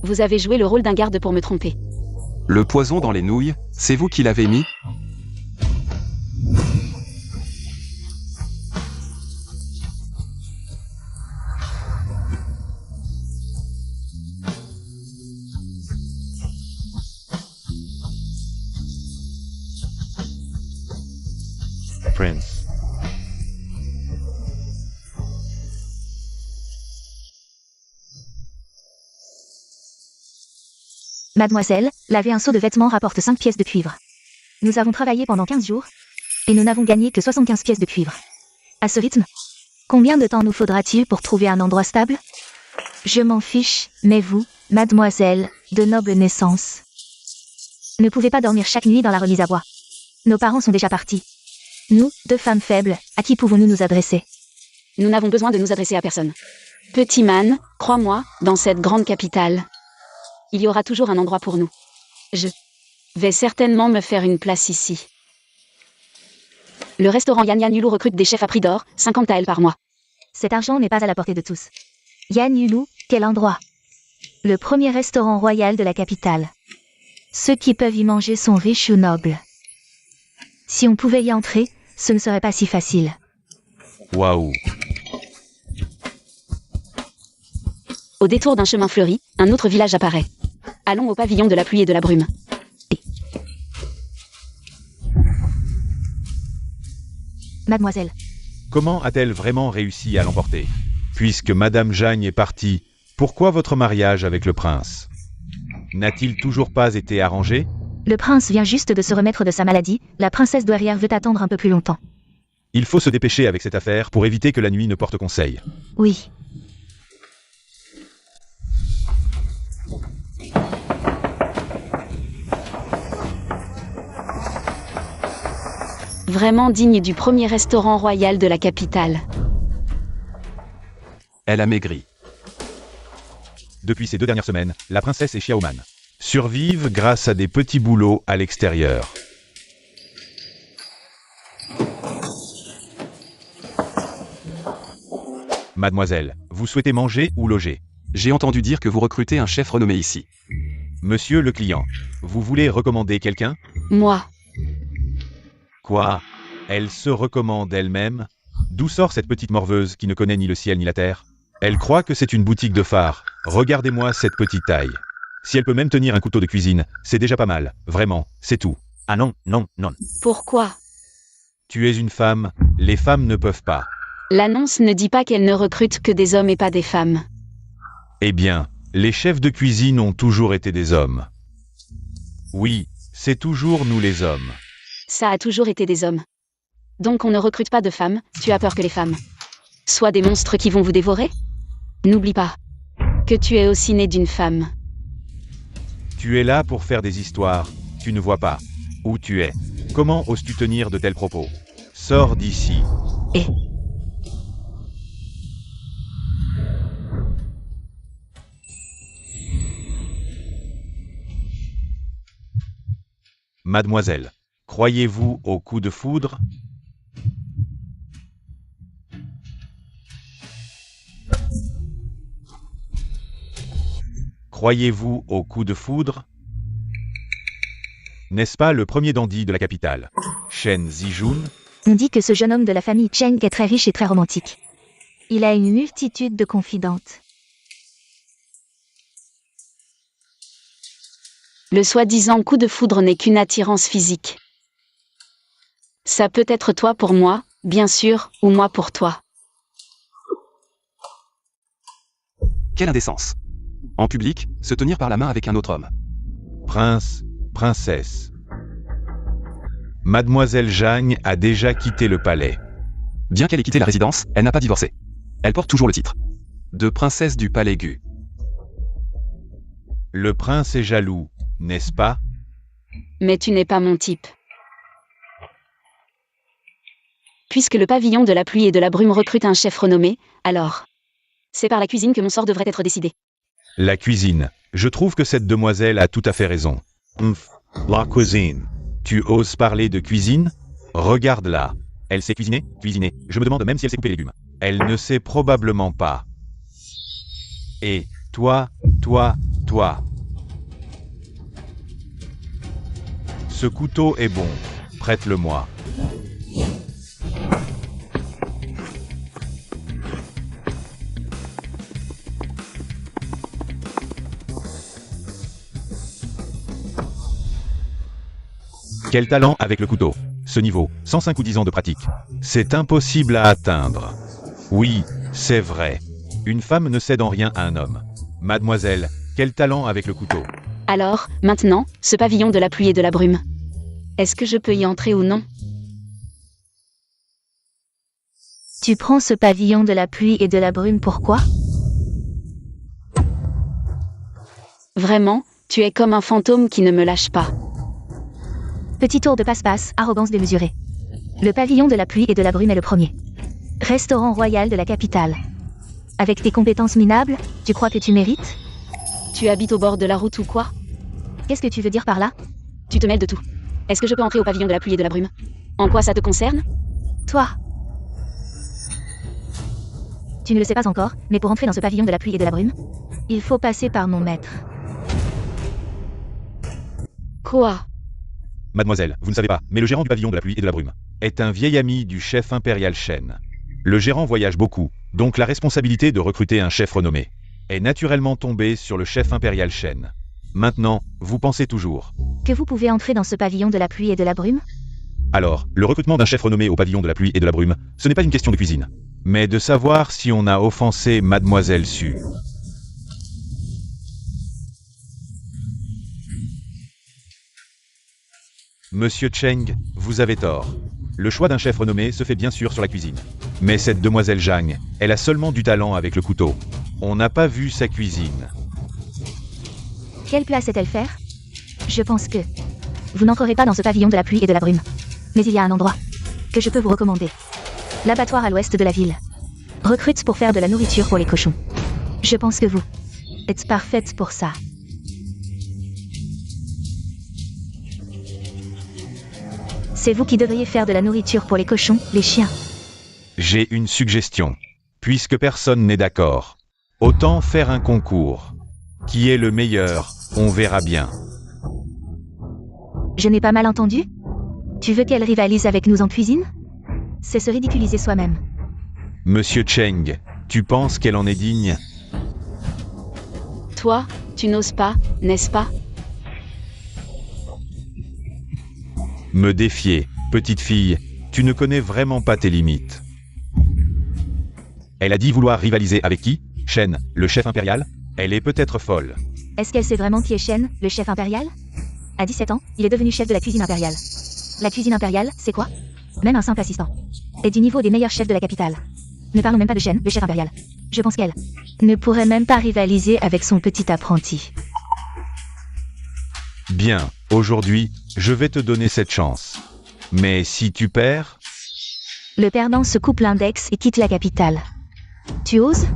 Vous avez joué le rôle d'un garde pour me tromper. Le poison dans les nouilles, c'est vous qui l'avez mis? Prince. Mademoiselle, laver un seau de vêtements rapporte 5 pièces de cuivre. Nous avons travaillé pendant 15 jours, et nous n'avons gagné que 75 pièces de cuivre. À ce rythme, combien de temps nous faudra-t-il pour trouver un endroit stable? Je m'en fiche, mais vous, mademoiselle, de noble naissance, ne pouvez pas dormir chaque nuit dans la remise à bois. Nos parents sont déjà partis. Nous, deux femmes faibles, à qui pouvons-nous nous adresser? Nous n'avons besoin de nous adresser à personne. Petit man, crois-moi, dans cette grande capitale, il y aura toujours un endroit pour nous. Je vais certainement me faire une place ici. Le restaurant Yan Yan Yulu recrute des chefs à prix d'or, 50 taels par mois. Cet argent n'est pas à la portée de tous. Yan Yulu, quel endroit? Le premier restaurant royal de la capitale. Ceux qui peuvent y manger sont riches ou nobles. Si on pouvait y entrer, ce ne serait pas si facile. Waouh. Au détour d'un chemin fleuri, un autre village apparaît. Allons au pavillon de la pluie et de la brume. Mademoiselle, Comment a-t-elle vraiment réussi à l'emporter? Puisque Madame Jagne est partie, pourquoi votre mariage avec le prince? N'a-t-il toujours pas été arrangé? le prince vient juste de se remettre de sa maladie, la princesse douairière veut attendre un peu plus longtemps. Il faut se dépêcher avec cette affaire pour éviter que la nuit ne porte conseil. Oui. Vraiment digne du premier restaurant royal de la capitale. Elle a maigri. Depuis ces 2 dernières semaines, la princesse et Xiaoman survivent grâce à des petits boulots à l'extérieur. Mademoiselle, vous souhaitez manger ou loger? J'ai entendu dire que vous recrutez un chef renommé ici. Monsieur le client, vous voulez recommander quelqu'un? Moi, Quoi? Elle se recommande elle-même? D'où sort cette petite morveuse qui ne connaît ni le ciel ni la terre? Elle croit que c'est une boutique de phare. Regardez-moi cette petite taille. Si elle peut même tenir un couteau de cuisine, c'est déjà pas mal. Vraiment, c'est tout. Ah non, non, non. pourquoi? Tu es une femme, les femmes ne peuvent pas. L'annonce ne dit pas qu'elle ne recrute que des hommes et pas des femmes. Eh bien, les chefs de cuisine ont toujours été des hommes. Oui, c'est toujours nous les hommes. Ça a toujours été des hommes. Donc on ne recrute pas de femmes, tu as peur que les femmes soient des monstres qui vont vous dévorer? N'oublie pas que tu es aussi né d'une femme. Tu es là pour faire des histoires, tu ne vois pas où tu es. Comment oses-tu tenir de tels propos? Sors d'ici. Et Mademoiselle, croyez-vous au coup de foudre? Croyez-vous au coup de foudre? N'est-ce pas le premier dandy de la capitale, Shen Zijun? On dit que ce jeune homme de la famille Cheng est très riche et très romantique. Il a une multitude de confidentes. le soi-disant coup de foudre n'est qu'une attirance physique. Ça peut être toi pour moi, bien sûr, ou moi pour toi. Quelle indécence. En public, se tenir par la main avec un autre homme. Prince, princesse. Mademoiselle Jagne a déjà quitté le palais. Bien qu'elle ait quitté la résidence, elle n'a pas divorcé. Elle porte toujours le titre de princesse du palais Gu. Le prince est jaloux, n'est-ce pas? Mais tu n'es pas mon type. Puisque le pavillon de la pluie et de la brume recrute un chef renommé, alors c'est par la cuisine que mon sort devrait être décidé. La cuisine. Je trouve que cette demoiselle a tout à fait raison. La cuisine. Tu oses parler de cuisine? Regarde-la. Elle sait cuisiner? Cuisiner. Je me demande même si elle sait couper les légumes. Elle ne sait probablement pas. Et toi. Ce couteau est bon. Prête-le-moi. Quel talent avec le couteau. Ce niveau, 105 ou 10 ans de pratique. C'est impossible à atteindre. Oui, c'est vrai. Une femme ne cède en rien à un homme. Mademoiselle, quel talent avec le couteau. Alors, maintenant, ce pavillon de la pluie et de la brume. Est-ce que je peux y entrer ou non? Tu prends ce pavillon de la pluie et de la brume, pourquoi? Vraiment, tu es comme un fantôme qui ne me lâche pas. Petit tour de passe-passe, arrogance démesurée. Le pavillon de la pluie et de la brume est le premier. Restaurant royal de la capitale. Avec tes compétences minables, tu crois que tu mérites? Tu habites au bord de la route ou quoi? Qu'est-ce que tu veux dire par là? Tu te mêles de tout. Est-ce que je peux entrer au pavillon de la pluie et de la brume? En quoi ça te concerne? Toi. Tu ne le sais pas encore, mais pour entrer dans ce pavillon de la pluie et de la brume, il faut passer par mon maître. Quoi? Mademoiselle, vous ne savez pas, mais le gérant du pavillon de la pluie et de la brume est un vieil ami du chef impérial Shen. Le gérant voyage beaucoup, donc la responsabilité de recruter un chef renommé est naturellement tombée sur le chef impérial Shen. Maintenant, vous pensez toujours. Que vous pouvez entrer dans ce pavillon de la pluie et de la brume? Alors, le recrutement d'un chef renommé au pavillon de la pluie et de la brume, ce n'est pas une question de cuisine, mais de savoir si on a offensé Mademoiselle Su. Monsieur Cheng, vous avez tort. Le choix d'un chef renommé se fait bien sûr sur la cuisine. Mais cette demoiselle Zhang, elle a seulement du talent avec le couteau. On n'a pas vu sa cuisine. Quelle plat sait-elle faire? Je pense que vous n'entrerez pas dans ce pavillon de la pluie et de la brume. Mais il y a un endroit que je peux vous recommander. L'abattoir à l'ouest de la ville. Recrute pour faire de la nourriture pour les cochons. Je pense que vous êtes parfaite pour ça. C'est vous qui devriez faire de la nourriture pour les cochons, les chiens. J'ai une suggestion. Puisque personne n'est d'accord, autant faire un concours. Qui est le meilleur, on verra bien. Je n'ai pas mal entendu? Tu veux qu'elle rivalise avec nous en cuisine? C'est se ridiculiser soi-même. Monsieur Cheng, tu penses qu'elle en est digne? Toi, tu n'oses pas, n'est-ce pas? Me défier, petite fille, tu ne connais vraiment pas tes limites. Elle a dit vouloir rivaliser avec qui? Shen, le chef impérial? Elle est peut-être folle. Est-ce qu'elle sait vraiment qui est Shen, le chef impérial? À 17 ans, il est devenu chef de la cuisine impériale. La cuisine impériale, c'est quoi? Même un simple assistant. Est du niveau des meilleurs chefs de la capitale. Ne parlons même pas de Shen, le chef impérial. Je pense qu'elle ne pourrait même pas rivaliser avec son petit apprenti. Bien, aujourd'hui, je vais te donner cette chance. Mais si tu perds... Le perdant se coupe l'index et quitte la capitale. Tu oses?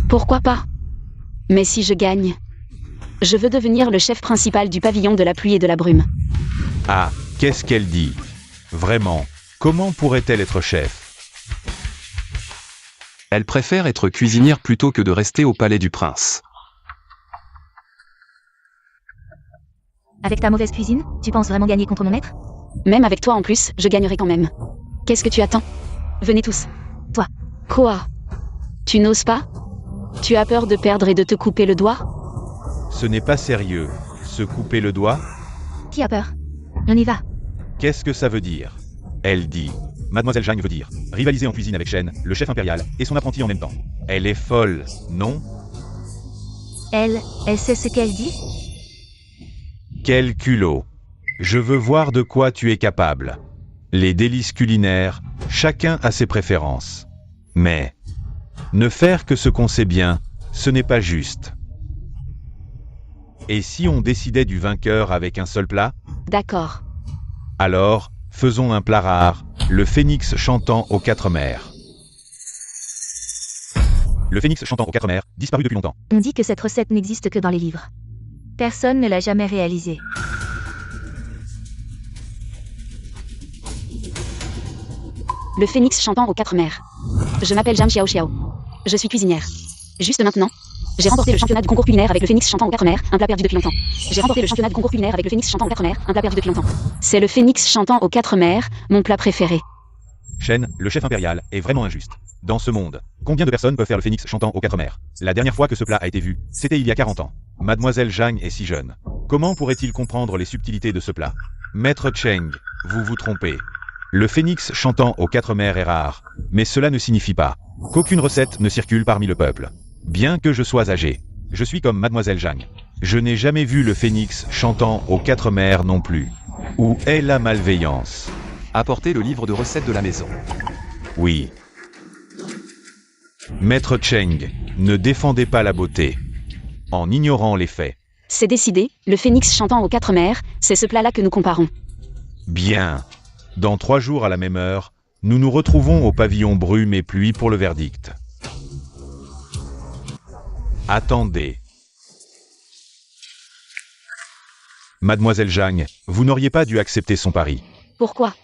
Pourquoi pas? Mais si je gagne, je veux devenir le chef principal du pavillon de la pluie et de la brume. Ah, qu'est-ce qu'elle dit? Vraiment, comment pourrait-elle être chef? Elle préfère être cuisinière plutôt que de rester au palais du prince. Avec ta mauvaise cuisine, tu penses vraiment gagner contre mon maître? Même avec toi en plus, je gagnerai quand même. Qu'est-ce que tu attends? Venez tous. Toi. Quoi? Tu n'oses pas? Tu as peur de perdre et de te couper le doigt? Ce n'est pas sérieux. Se couper le doigt? Qui a peur? On y va. Qu'est-ce que ça veut dire? Elle dit. Mademoiselle Zhang veut dire rivaliser en cuisine avec Shen, le chef impérial, et son apprenti en même temps. Elle est folle, non? Elle sait ce qu'elle dit? Quel culot! Je veux voir de quoi tu es capable. Les délices culinaires, chacun a ses préférences. Mais ne faire que ce qu'on sait bien, ce n'est pas juste. Et si on décidait du vainqueur avec un seul plat? D'accord. Alors, faisons un plat rare, le phénix chantant aux 4 mers. Le phénix chantant aux 4 mers, disparu depuis longtemps. On dit que cette recette n'existe que dans les livres. Personne ne l'a jamais réalisée. Le phénix chantant aux 4 mers. Je m'appelle Zhang Xiaoxiao. Je suis cuisinière. Juste maintenant, j'ai remporté le championnat du concours culinaire avec le phénix chantant aux 4 mers, un plat perdu depuis longtemps. J'ai remporté le championnat du concours culinaire avec le phénix chantant aux 4 mers, un plat perdu depuis longtemps. C'est le phénix chantant aux 4 mers, mon plat préféré. Shen, le chef impérial, est vraiment injuste. Dans ce monde, combien de personnes peuvent faire le phénix chantant aux 4 mers? La dernière fois que ce plat a été vu, c'était il y a 40 ans. Mademoiselle Zhang est si jeune. Comment pourrait-il comprendre les subtilités de ce plat? Maître Cheng, vous vous trompez. Le phénix chantant aux 4 mers est rare, mais cela ne signifie pas qu'aucune recette ne circule parmi le peuple. Bien que je sois âgé, je suis comme Mademoiselle Zhang. Je n'ai jamais vu le phénix chantant aux 4 mers non plus. Où est la malveillance? Apportez le livre de recettes de la maison. Oui. Maître Cheng, ne défendez pas la beauté en ignorant les faits. C'est décidé, le phénix chantant aux 4 mers, c'est ce plat-là que nous comparons. Bien. Dans 3 jours à la même heure, nous nous retrouvons au pavillon Brume et Pluie pour le verdict. Attendez. Mademoiselle Zhang, vous n'auriez pas dû accepter son pari. Pourquoi?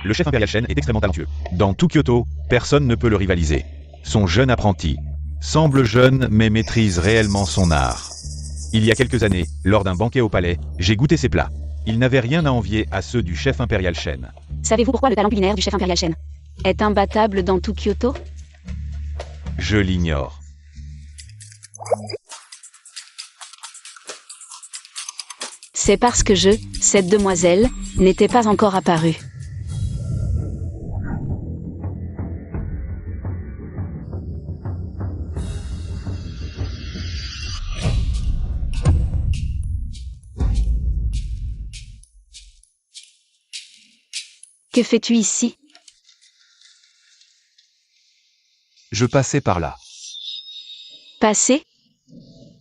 Le chef impérial Shen est extrêmement talentueux. Dans tout Kyoto, personne ne peut le rivaliser. Son jeune apprenti semble jeune mais maîtrise réellement son art. Il y a quelques années, lors d'un banquet au palais, j'ai goûté ses plats. Il n'avait rien à envier à ceux du chef impérial Shen. Savez-vous pourquoi le talent culinaire du chef impérial Shen est imbattable dans tout Kyoto? Je l'ignore. C'est parce que cette demoiselle, n'était pas encore apparue. Que fais-tu ici? Je passais par là. Passer?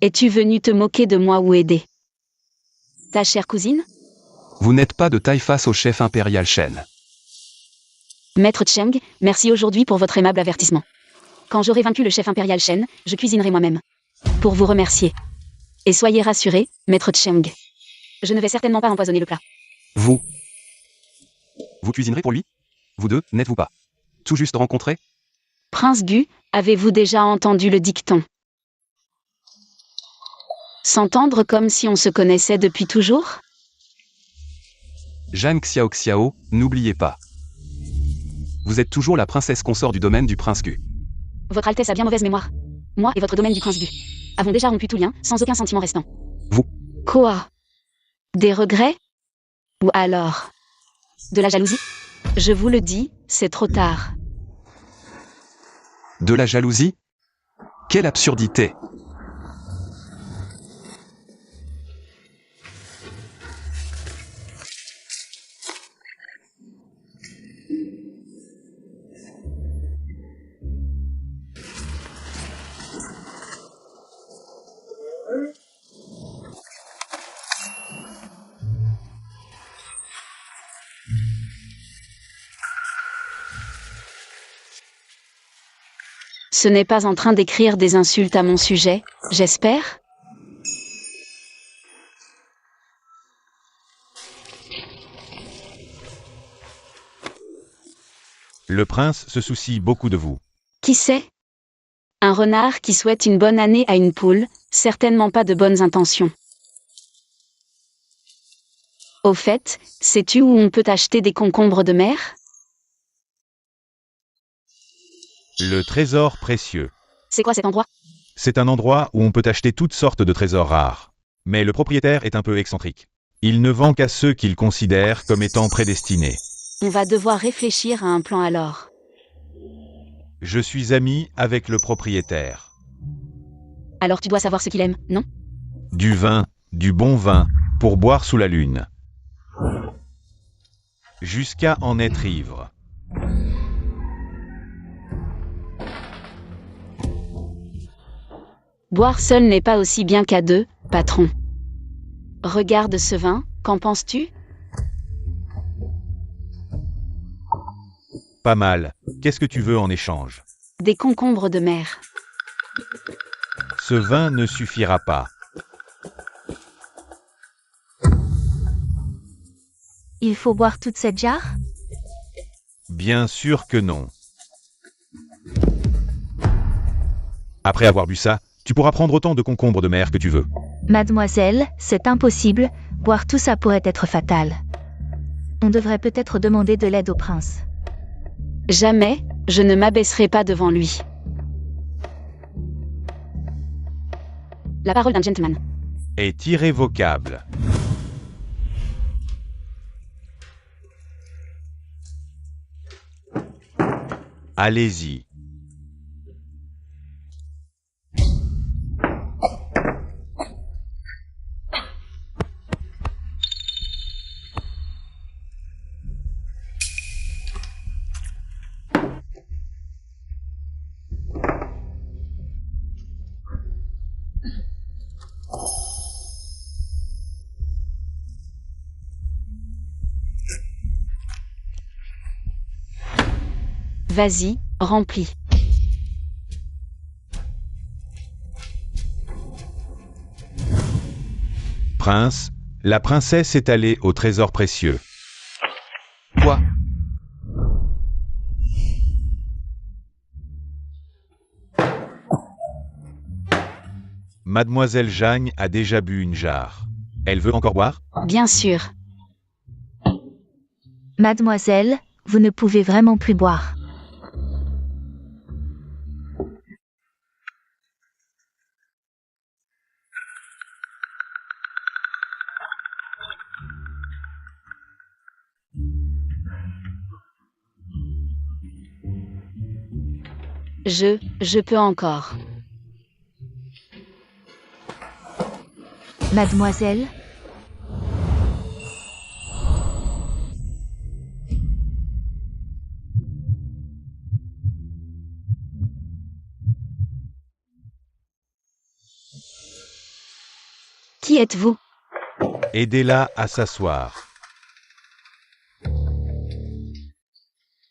Es-tu venu te moquer de moi ou aider ta chère cousine? Vous n'êtes pas de taille face au chef impérial Shen. Maître Cheng, merci aujourd'hui pour votre aimable avertissement. Quand j'aurai vaincu le chef impérial Shen, je cuisinerai moi-même. Pour vous remercier. Et soyez rassuré, Maître Cheng. Je ne vais certainement pas empoisonner le plat. Vous cuisinerez pour lui? Vous deux, n'êtes-vous pas tout juste rencontrés? Prince Gu, avez-vous déjà entendu le dicton? S'entendre comme si on se connaissait depuis toujours? Zhang Xiaoxiao, n'oubliez pas. Vous êtes toujours la princesse consort du domaine du prince Gu. Votre Altesse a bien mauvaise mémoire. Moi et votre domaine du prince Gu avons déjà rompu tout lien, sans aucun sentiment restant. Vous? Quoi? Des regrets? Ou alors de la jalousie? Je vous le dis, c'est trop tard. De la jalousie? Quelle absurdité! Ce n'est pas en train d'écrire des insultes à mon sujet, j'espère? Le prince se soucie beaucoup de vous. Qui sait? Un renard qui souhaite une bonne année à une poule, certainement pas de bonnes intentions. Au fait, sais-tu où on peut acheter des concombres de mer? Le trésor précieux. C'est quoi cet endroit? C'est un endroit où on peut acheter toutes sortes de trésors rares. Mais le propriétaire est un peu excentrique. Il ne vend qu'à ceux qu'il considère comme étant prédestinés. On va devoir réfléchir à un plan alors. Je suis ami avec le propriétaire. Alors tu dois savoir ce qu'il aime, non? Du vin, du bon vin, pour boire sous la lune. Jusqu'à en être ivre. Boire seul n'est pas aussi bien qu'à deux, patron. Regarde ce vin, qu'en penses-tu? Pas mal. Qu'est-ce que tu veux en échange? Des concombres de mer. Ce vin ne suffira pas. Il faut boire toute cette jarre? Bien sûr que non. Après avoir bu ça, tu pourras prendre autant de concombres de mer que tu veux. Mademoiselle, c'est impossible, boire tout ça pourrait être fatal. On devrait peut-être demander de l'aide au prince. Jamais, je ne m'abaisserai pas devant lui. La parole d'un gentleman. Est irrévocable. Allez-y. Vas-y, remplis. Prince, la princesse est allée au trésor précieux. Quoi? Mademoiselle Jagne a déjà bu une jarre. Elle veut encore boire? Bien sûr. Mademoiselle, vous ne pouvez vraiment plus boire. Je peux encore. Mademoiselle? Qui êtes-vous? Aidez-la à s'asseoir.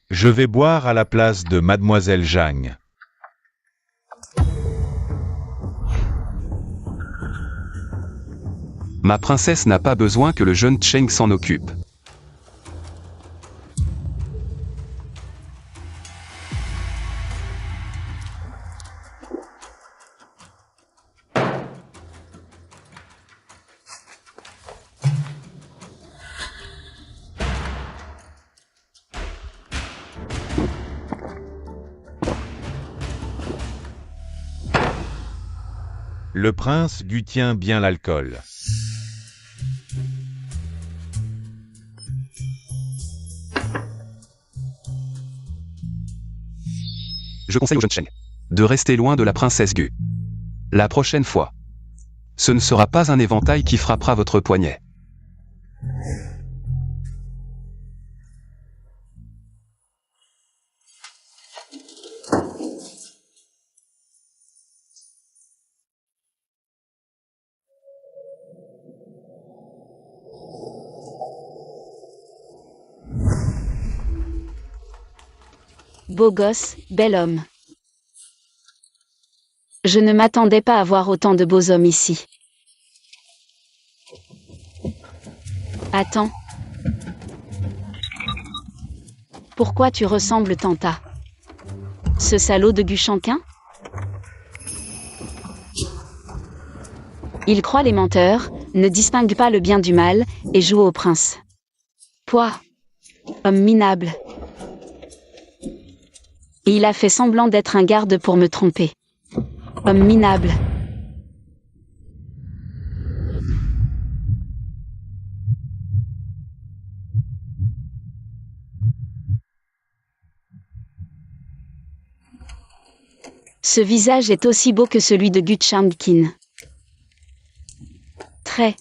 Je vais boire à la place de Mademoiselle Jagne. Ma princesse n'a pas besoin que le jeune Cheng s'en occupe. Le prince gutient bien l'alcool. Je conseille au jeune Cheng de rester loin de la princesse Gu. La prochaine fois, ce ne sera pas un éventail qui frappera votre poignet. Beau gosse, bel homme. Je ne m'attendais pas à voir autant de beaux hommes ici. Attends. Pourquoi tu ressembles tant à ce salaud de Guchanquin? Il croit les menteurs, ne distingue pas le bien du mal, et joue au prince. Toi, homme minable. Et il a fait semblant d'être un garde pour me tromper. Homme minable. Ce visage est aussi beau que celui de Guchanquin. Très.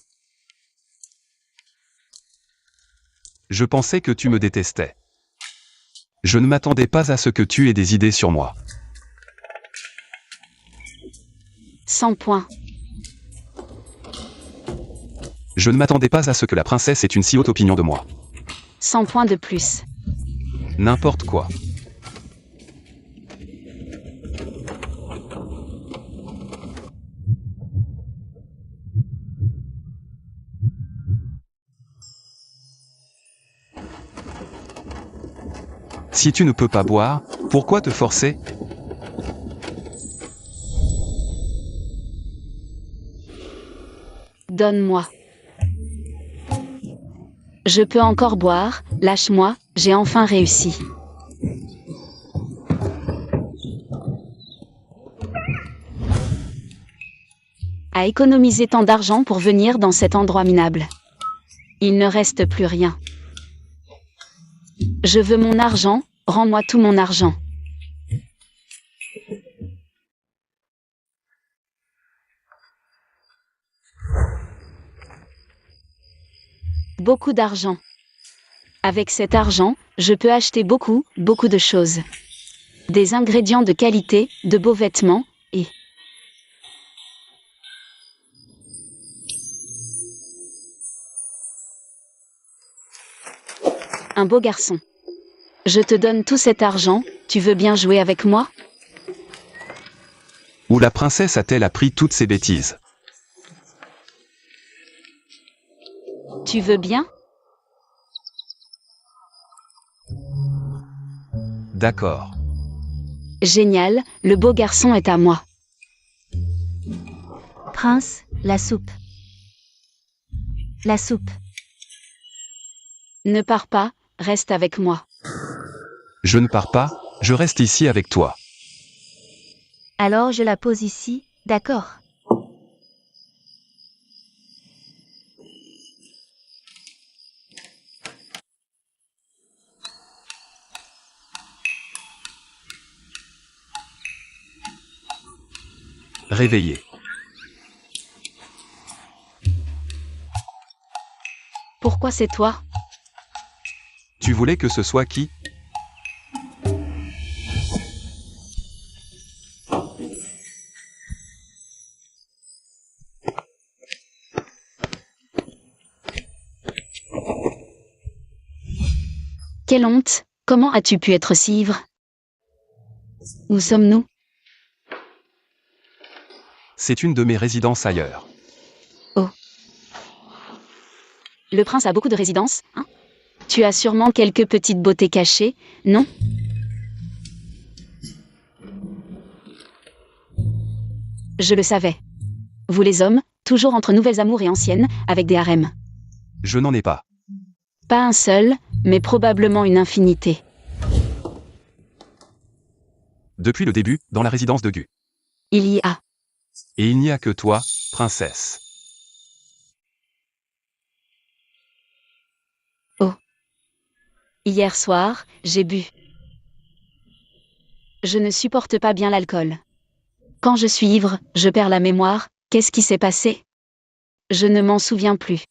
Je pensais que tu me détestais. Je ne m'attendais pas à ce que tu aies des idées sur moi. 100 points. Je ne m'attendais pas à ce que la princesse ait une si haute opinion de moi. 100 points de plus. N'importe quoi. Si tu ne peux pas boire, pourquoi te forcer? Donne-moi. Je peux encore boire, lâche-moi, j'ai enfin réussi. À économiser tant d'argent pour venir dans cet endroit minable. Il ne reste plus rien. Je veux mon argent, rends-moi tout mon argent. Beaucoup d'argent. Avec cet argent, je peux acheter beaucoup de choses. Des ingrédients de qualité, de beaux vêtements, et... un beau garçon. Je te donne tout cet argent, tu veux bien jouer avec moi? Où la princesse a-t-elle appris toutes ces bêtises? Tu veux bien? D'accord. Génial, le beau garçon est à moi. Prince, la soupe. La soupe. Ne pars pas, reste avec moi. Je ne pars pas, je reste ici avec toi. Alors je la pose ici, d'accord. Réveillé. Pourquoi c'est toi? Tu voulais que ce soit qui? Quelle honte, comment as-tu pu être si ivre? Où sommes-nous? C'est une de mes résidences ailleurs. Oh. Le prince a beaucoup de résidences, hein? Tu as sûrement quelques petites beautés cachées, non? Je le savais. Vous les hommes, toujours entre nouvelles amours et anciennes, avec des harems. Je n'en ai pas. Pas un seul, mais probablement une infinité. Depuis le début, dans la résidence de Gu. Il y a. Et il n'y a que toi, princesse. Oh. Hier soir, j'ai bu. Je ne supporte pas bien l'alcool. Quand je suis ivre, je perds la mémoire. Qu'est-ce qui s'est passé? Je ne m'en souviens plus.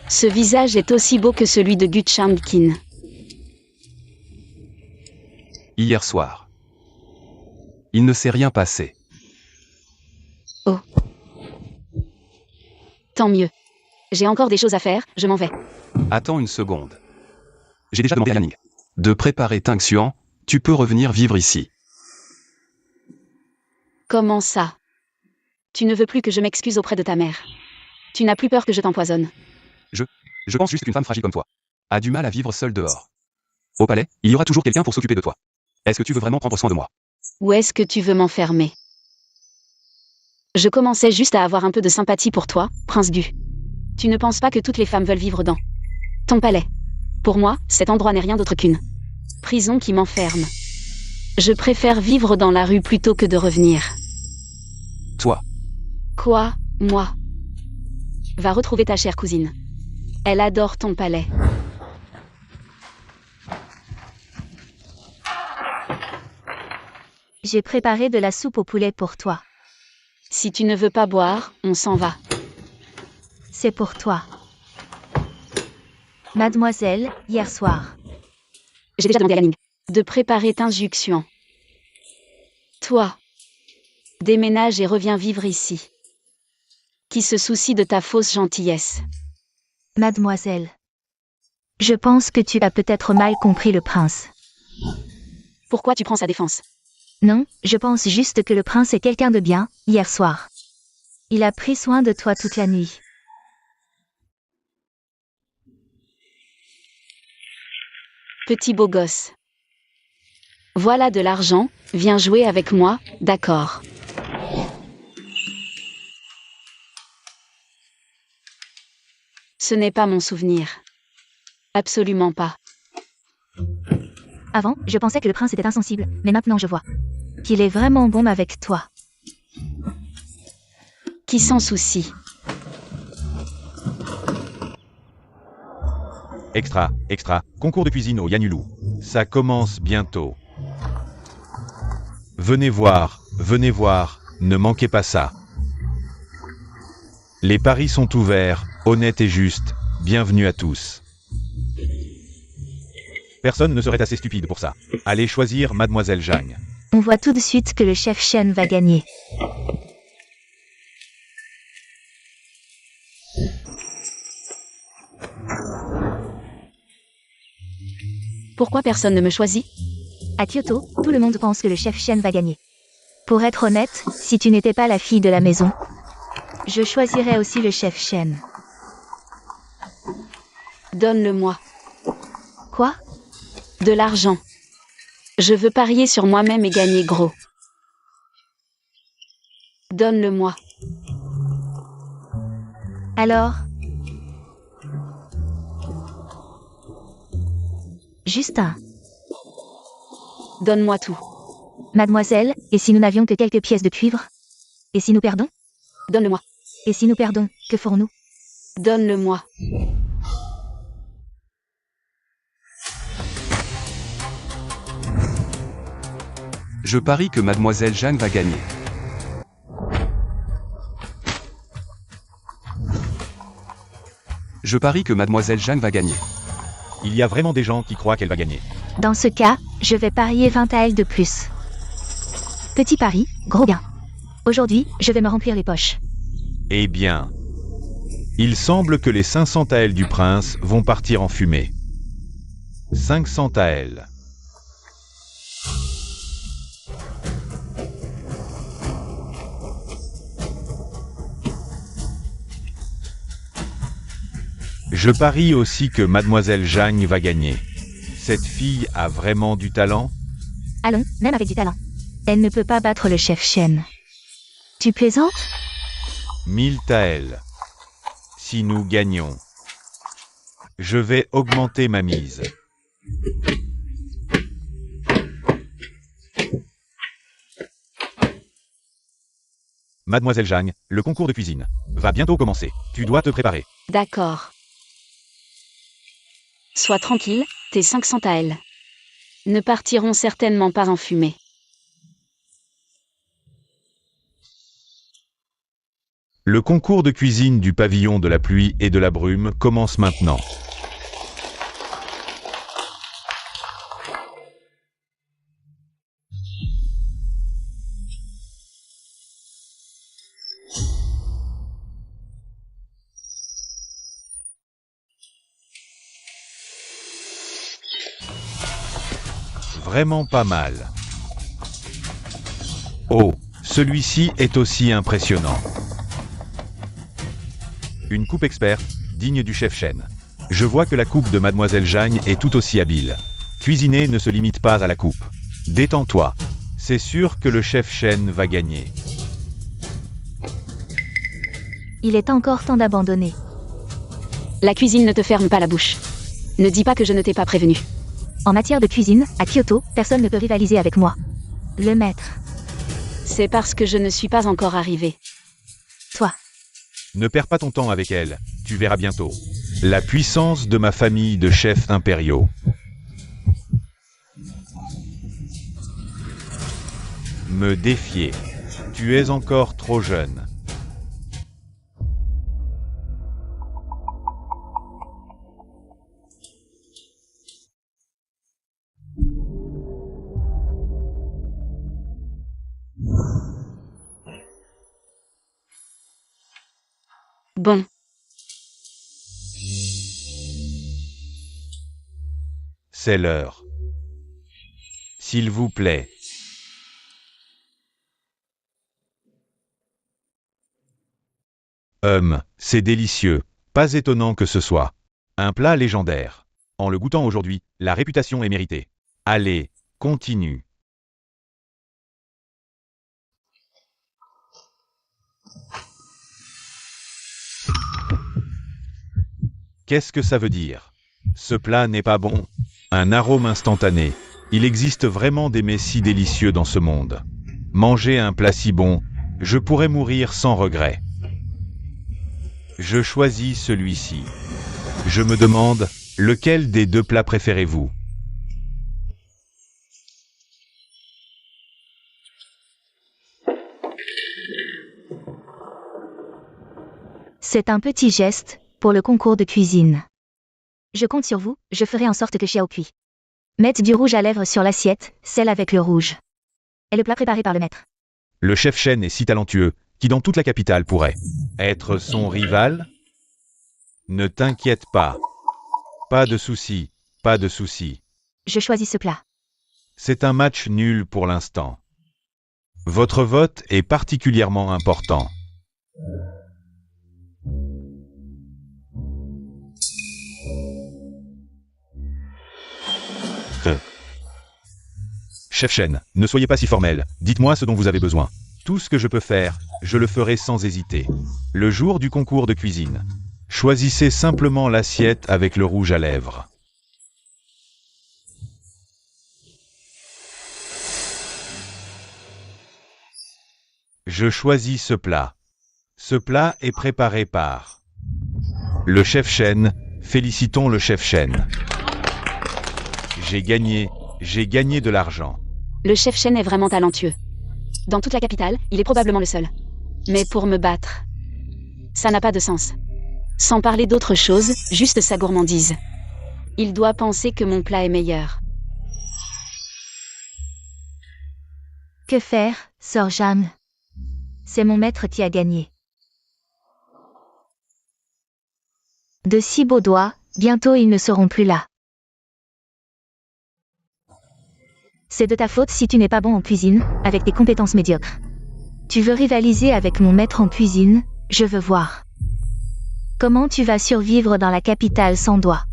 Ce visage est aussi beau que celui de Gu Chang-kin. Hier soir. Il ne s'est rien passé. Oh. Tant mieux. J'ai encore des choses à faire, je m'en vais. Attends une seconde. J'ai déjà demandé à Yanning de préparer Ting Xuan, tu peux revenir vivre ici. Comment ça? Tu ne veux plus que je m'excuse auprès de ta mère. Tu n'as plus peur que je t'empoisonne. Je pense juste qu'une femme fragile comme toi a du mal à vivre seule dehors. Au palais, il y aura toujours quelqu'un pour s'occuper de toi. Est-ce que tu veux vraiment prendre soin de moi? Où est-ce que tu veux m'enfermer? Je commençais juste à avoir un peu de sympathie pour toi, prince Gu. Tu ne penses pas que toutes les femmes veulent vivre dans ton palais? Pour moi, cet endroit n'est rien d'autre qu'une prison qui m'enferme. Je préfère vivre dans la rue plutôt que de revenir. Toi. Quoi, moi? Va retrouver ta chère cousine. Elle adore ton palais. J'ai préparé de la soupe au poulet pour toi. Si tu ne veux pas boire, on s'en va. C'est pour toi. Mademoiselle, hier soir. J'ai déjà demandé à Yanning de préparer Ting Xuan. Toi, déménage et reviens vivre ici. Qui se soucie de ta fausse gentillesse. Mademoiselle. Je pense que tu as peut-être mal compris le prince. Pourquoi tu prends sa défense? Non, je pense juste que le prince est quelqu'un de bien, hier soir. Il a pris soin de toi toute la nuit. Petit beau gosse. Voilà de l'argent, viens jouer avec moi, d'accord. Ce n'est pas mon souvenir. Absolument pas. Avant, je pensais que le prince était insensible, mais maintenant je vois qu'il est vraiment bon avec toi. Qui s'en soucie? Extra, extra, concours de cuisine au Yanulou. Ça commence bientôt. Venez voir, ne manquez pas ça. Les paris sont ouverts, honnêtes et justes, bienvenue à tous. Personne ne serait assez stupide pour ça. Allez choisir Mademoiselle Jagne. On voit tout de suite que le chef Shen va gagner. Pourquoi personne ne me choisit? À Kyoto, tout le monde pense que le chef Shen va gagner. Pour être honnête, si tu n'étais pas la fille de la maison, je choisirais aussi le chef Shen. Donne-le-moi. Quoi? De l'argent. Je veux parier sur moi-même et gagner gros. Donne-le-moi. Alors? Juste un. Donne-moi tout. Mademoiselle, et si nous n'avions que quelques pièces de cuivre? Et si nous perdons? Donne-le-moi. Et si nous perdons, que ferons-nous? Donne-le-moi. Je parie que Mademoiselle Jeanne va gagner. Je parie que Mademoiselle Jeanne va gagner. Il y a vraiment des gens qui croient qu'elle va gagner. Dans ce cas, je vais parier 20 à elle de plus. Petit pari, gros gain. Aujourd'hui, je vais me remplir les poches. Eh bien, il semble que les 500 taels du prince vont partir en fumée. 500 taels. Je parie aussi que Mademoiselle Jagne va gagner. Cette fille a vraiment du talent? Allons, même avec du talent. Elle ne peut pas battre le chef Shen. Tu plaisantes? 1000 taels. Si nous gagnons, je vais augmenter ma mise. Mademoiselle Jagne, le concours de cuisine va bientôt commencer. Tu dois te préparer. D'accord. Sois tranquille, tes 500 à elle ne partiront certainement pas en fumée. Le concours de cuisine du pavillon de la pluie et de la brume commence maintenant. Vraiment pas mal. Oh, celui-ci est aussi impressionnant. Une coupe experte, digne du chef Shen. Je vois que la coupe de Mademoiselle Jagne est tout aussi habile. Cuisiner ne se limite pas à la coupe. Détends-toi. C'est sûr que le chef Shen va gagner. Il est encore temps d'abandonner. La cuisine ne te ferme pas la bouche. Ne dis pas que je ne t'ai pas prévenu. En matière de cuisine, à Kyoto, personne ne peut rivaliser avec moi. Le maître. C'est parce que je ne suis pas encore arrivé. Toi. Ne perds pas ton temps avec elle, tu verras bientôt. La puissance de ma famille de chefs impériaux. Me défier. Tu es encore trop jeune. Bon. C'est l'heure. S'il vous plaît. C'est délicieux. Pas étonnant que ce soit un plat légendaire. En le goûtant aujourd'hui, la réputation est méritée. Allez, continue. Qu'est-ce que ça veut dire? Ce plat n'est pas bon. Un arôme instantané. Il existe vraiment des mets si délicieux dans ce monde. Manger un plat si bon, je pourrais mourir sans regret. Je choisis celui-ci. Je me demande, lequel des deux plats préférez-vous? C'est un petit geste pour le concours de cuisine. Je compte sur vous, je ferai en sorte que Xiao cuit. Mette du rouge à lèvres sur l'assiette, celle avec le rouge. Et le plat préparé par le maître. Le chef Shen est si talentueux, qui dans toute la capitale pourrait être son rival? Ne t'inquiète pas. Pas de souci, pas de souci. Je choisis ce plat. C'est un match nul pour l'instant. Votre vote est particulièrement important. Chef Shen, ne soyez pas si formel, dites-moi ce dont vous avez besoin. Tout ce que je peux faire, je le ferai sans hésiter. Le jour du concours de cuisine. Choisissez simplement l'assiette avec le rouge à lèvres. Je choisis ce plat. Ce plat est préparé par le chef Shen. Félicitons le chef Shen. J'ai gagné de l'argent. Le chef Shen est vraiment talentueux. Dans toute la capitale, il est probablement le seul. Mais pour me battre, ça n'a pas de sens. Sans parler d'autre chose, juste sa gourmandise. Il doit penser que mon plat est meilleur. Que faire, sœur Jeanne? C'est mon maître qui a gagné. De si beaux doigts, bientôt ils ne seront plus là. C'est de ta faute si tu n'es pas bon en cuisine, avec tes compétences médiocres. Tu veux rivaliser avec mon maître en cuisine, je veux voir. Comment tu vas survivre dans la capitale sans doigts?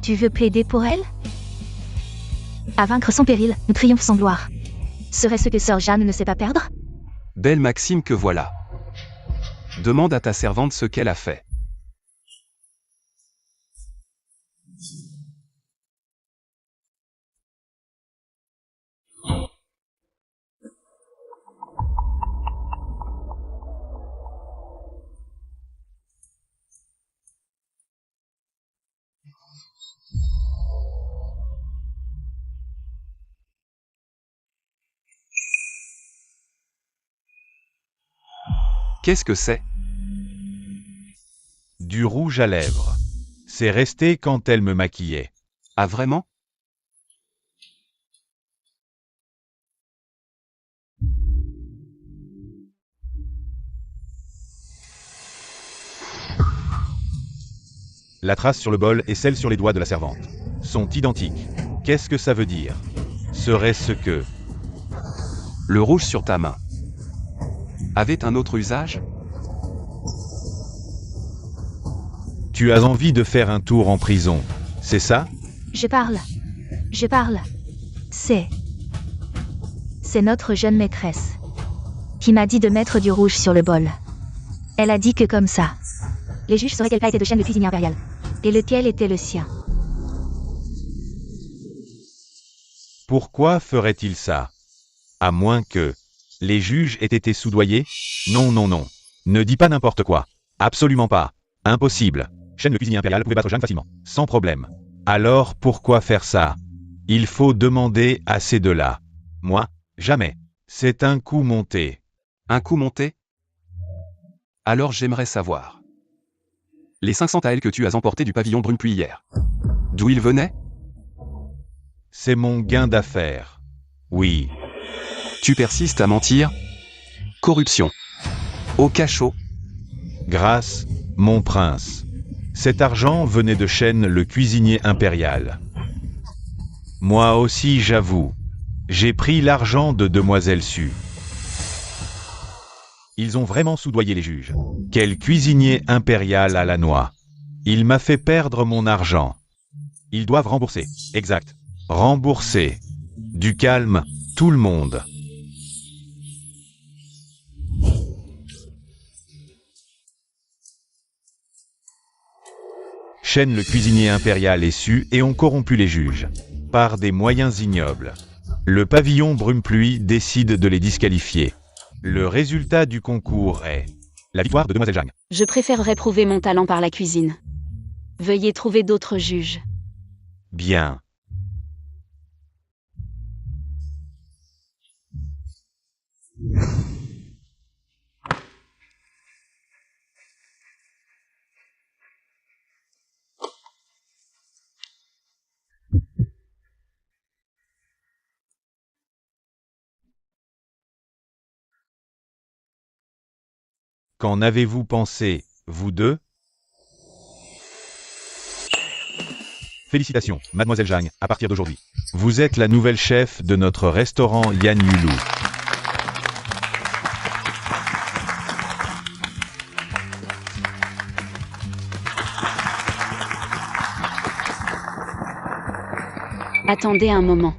Tu veux plaider pour elle? À vaincre sans péril, nous triomphe sans gloire. Serait-ce que sœur Jeanne ne sait pas perdre? Belle Maxime que voilà. Demande à ta servante ce qu'elle a fait. Qu'est-ce que c'est? Du rouge à lèvres. C'est resté quand elle me maquillait. Ah vraiment? La trace sur le bol et celle sur les doigts de la servante sont identiques. Qu'est-ce que ça veut dire? Serait-ce que Le rouge sur ta main avait un autre usage? tu as envie de faire un tour en prison, c'est ça? Je parle. C'est notre jeune maîtresse qui m'a dit de mettre du rouge sur le bol. Elle a dit que comme ça, les juges sauraient quel plat était de Shen le cuisinier impérial. Et lequel était le sien. Pourquoi ferait-il ça? À moins que les juges aient été soudoyés? Non, non, non. Ne dis pas n'importe quoi. Absolument pas. Impossible. Shen le cuisinier impérial pouvait battre Jeanne facilement, sans problème. Alors pourquoi faire ça? Il faut demander à ces deux-là. Moi, jamais. C'est un coup monté. Un coup monté? Alors j'aimerais savoir. Les 500 taels que tu as emportés du pavillon Brume-Pluie hier. D'où ils venaient? C'est mon gain d'affaires. Oui. Tu persistes à mentir? Corruption. Au cachot. Grâce, mon prince. Cet argent venait de Shen, le cuisinier impérial. Moi aussi, j'avoue. J'ai pris l'argent de Demoiselle Su. Ils ont vraiment soudoyé les juges. Quel cuisinier impérial à la noix. Il m'a fait perdre mon argent. Ils doivent rembourser. Exact. Rembourser. Du calme, tout le monde. Shen, le cuisinier impérial et Su et ont corrompu les juges. Par des moyens ignobles. Le pavillon Brume-Pluie décide de les disqualifier. Le résultat du concours est la victoire de Demoiselle Zhang. Je préférerais prouver mon talent par la cuisine. Veuillez trouver d'autres juges. Bien. Qu'en avez-vous pensé, vous deux? Félicitations, Mademoiselle Zhang, à partir d'aujourd'hui. Vous êtes la nouvelle chef de notre restaurant Yan Yulu. Attendez un moment.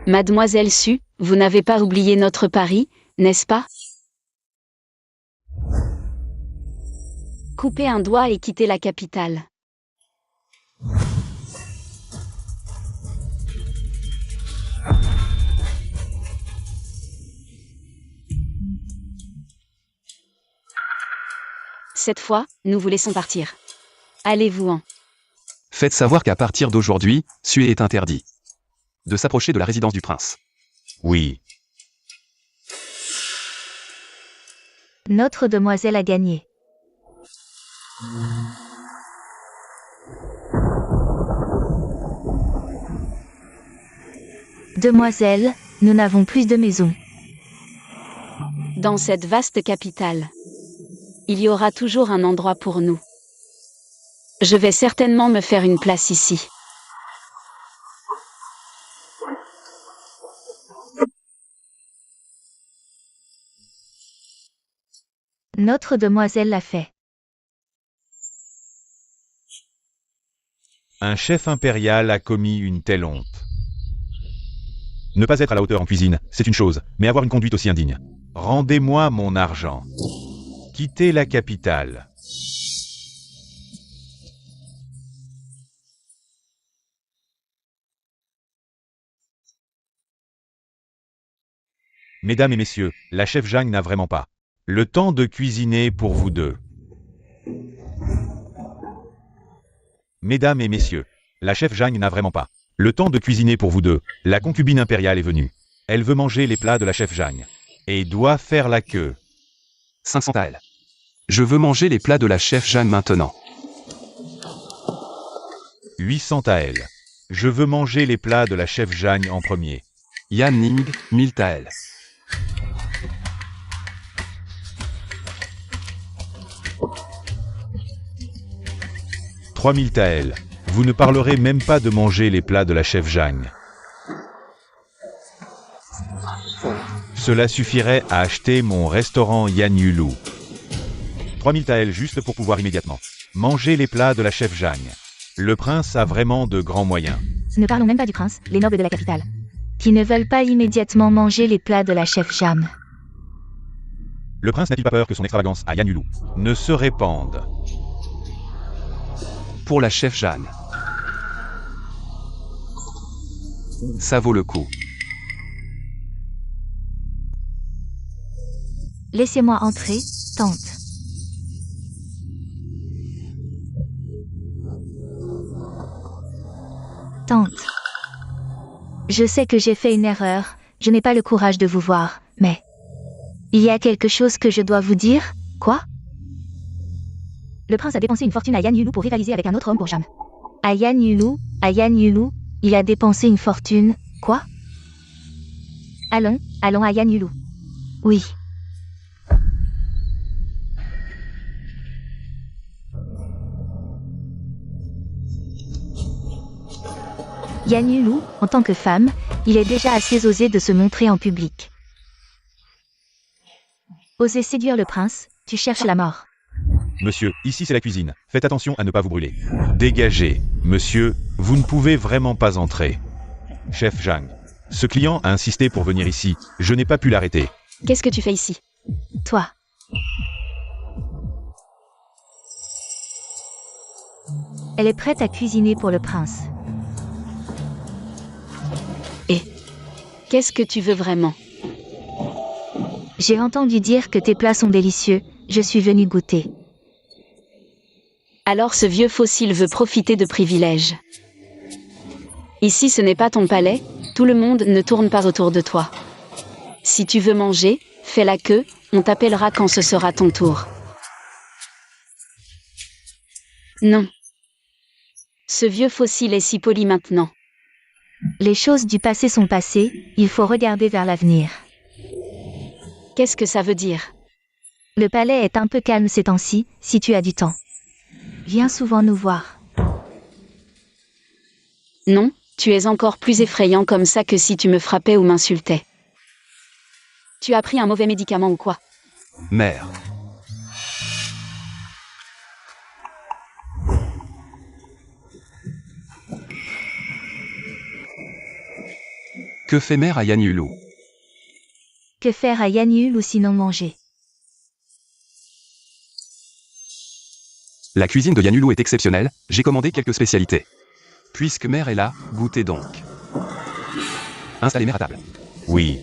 Mademoiselle Su, vous n'avez pas oublié notre pari, n'est-ce pas? Coupez un doigt et quittez la capitale. Cette fois, nous vous laissons partir. Allez-vous-en. Faites savoir qu'à partir d'aujourd'hui, Su est interdit de s'approcher de la résidence du prince. Oui. Notre demoiselle a gagné. Demoiselle, nous n'avons plus de maison. Dans cette vaste capitale, il y aura toujours un endroit pour nous. Je vais certainement me faire une place ici. Notre demoiselle l'a fait. Un chef impérial a commis une telle honte. Ne pas être à la hauteur en cuisine, c'est une chose, mais avoir une conduite aussi indigne. Rendez-moi mon argent. Quittez la capitale. Mesdames et messieurs, la chef Zhang n'a vraiment pas le temps de cuisiner pour vous deux. Mesdames et messieurs, la chef Zhang n'a vraiment pas le temps de cuisiner pour vous deux. La concubine impériale est venue. Elle veut manger les plats de la chef Zhang. Et doit faire la queue. 500 taels. Je veux manger les plats de la chef Zhang maintenant. 800 taels. Je veux manger les plats de la chef Zhang en premier. Yan Ning, 1000 taels. « 3000 taels. Vous ne parlerez même pas de manger les plats de la chef Zhang. Cela suffirait à acheter mon restaurant Yan Yulu. 3000 taels juste pour pouvoir immédiatement manger les plats de la chef Zhang. Le prince a vraiment de grands moyens. Ne parlons même pas du prince, les nobles de la capitale, qui ne veulent pas immédiatement manger les plats de la chef Zhang. Le prince n'a-t-il pas peur que son extravagance à Yan Yulu ne se répande? Pour la chef Zhang. Ça vaut le coup. Laissez-moi entrer, tante. Tante. Je sais que j'ai fait une erreur, je n'ai pas le courage de vous voir, mais... Il y a quelque chose que je dois vous dire, quoi? Le prince a dépensé une fortune à Yan Yulu pour rivaliser avec un autre homme pour Jam. À Yan Yulu, il a dépensé une fortune, quoi? Allons à Yan Yulu. Oui. Yan Yulu, en tant que femme, il est déjà assez osé de se montrer en public. Oser séduire le prince, tu cherches la mort. Monsieur, ici c'est la cuisine. Faites attention à ne pas vous brûler. Dégagez. Monsieur, vous ne pouvez vraiment pas entrer. Chef Zhang. Ce client a insisté pour venir ici. Je n'ai pas pu l'arrêter. Qu'est-ce que tu fais ici? Toi. Elle est prête à cuisiner pour le prince. Et qu'est-ce que tu veux vraiment? J'ai entendu dire que tes plats sont délicieux, je suis venue goûter. Alors ce vieux fossile veut profiter de privilèges. Ici ce n'est pas ton palais, tout le monde ne tourne pas autour de toi. Si tu veux manger, fais la queue, on t'appellera quand ce sera ton tour. Non. Ce vieux fossile est si poli maintenant. Les choses du passé sont passées, il faut regarder vers l'avenir. Qu'est-ce que ça veut dire? Le palais est un peu calme ces temps-ci, si tu as du temps. Viens souvent nous voir. Non, tu es encore plus effrayant comme ça que si tu me frappais ou m'insultais. Tu as pris un mauvais médicament ou quoi? Mère. Que fait mère à Yan Yulu? Que faire à Yan Yulu ou sinon manger? La cuisine de Yan Yulu est exceptionnelle, j'ai commandé quelques spécialités. Puisque mère est là, goûtez donc. Installez mère à table. Oui.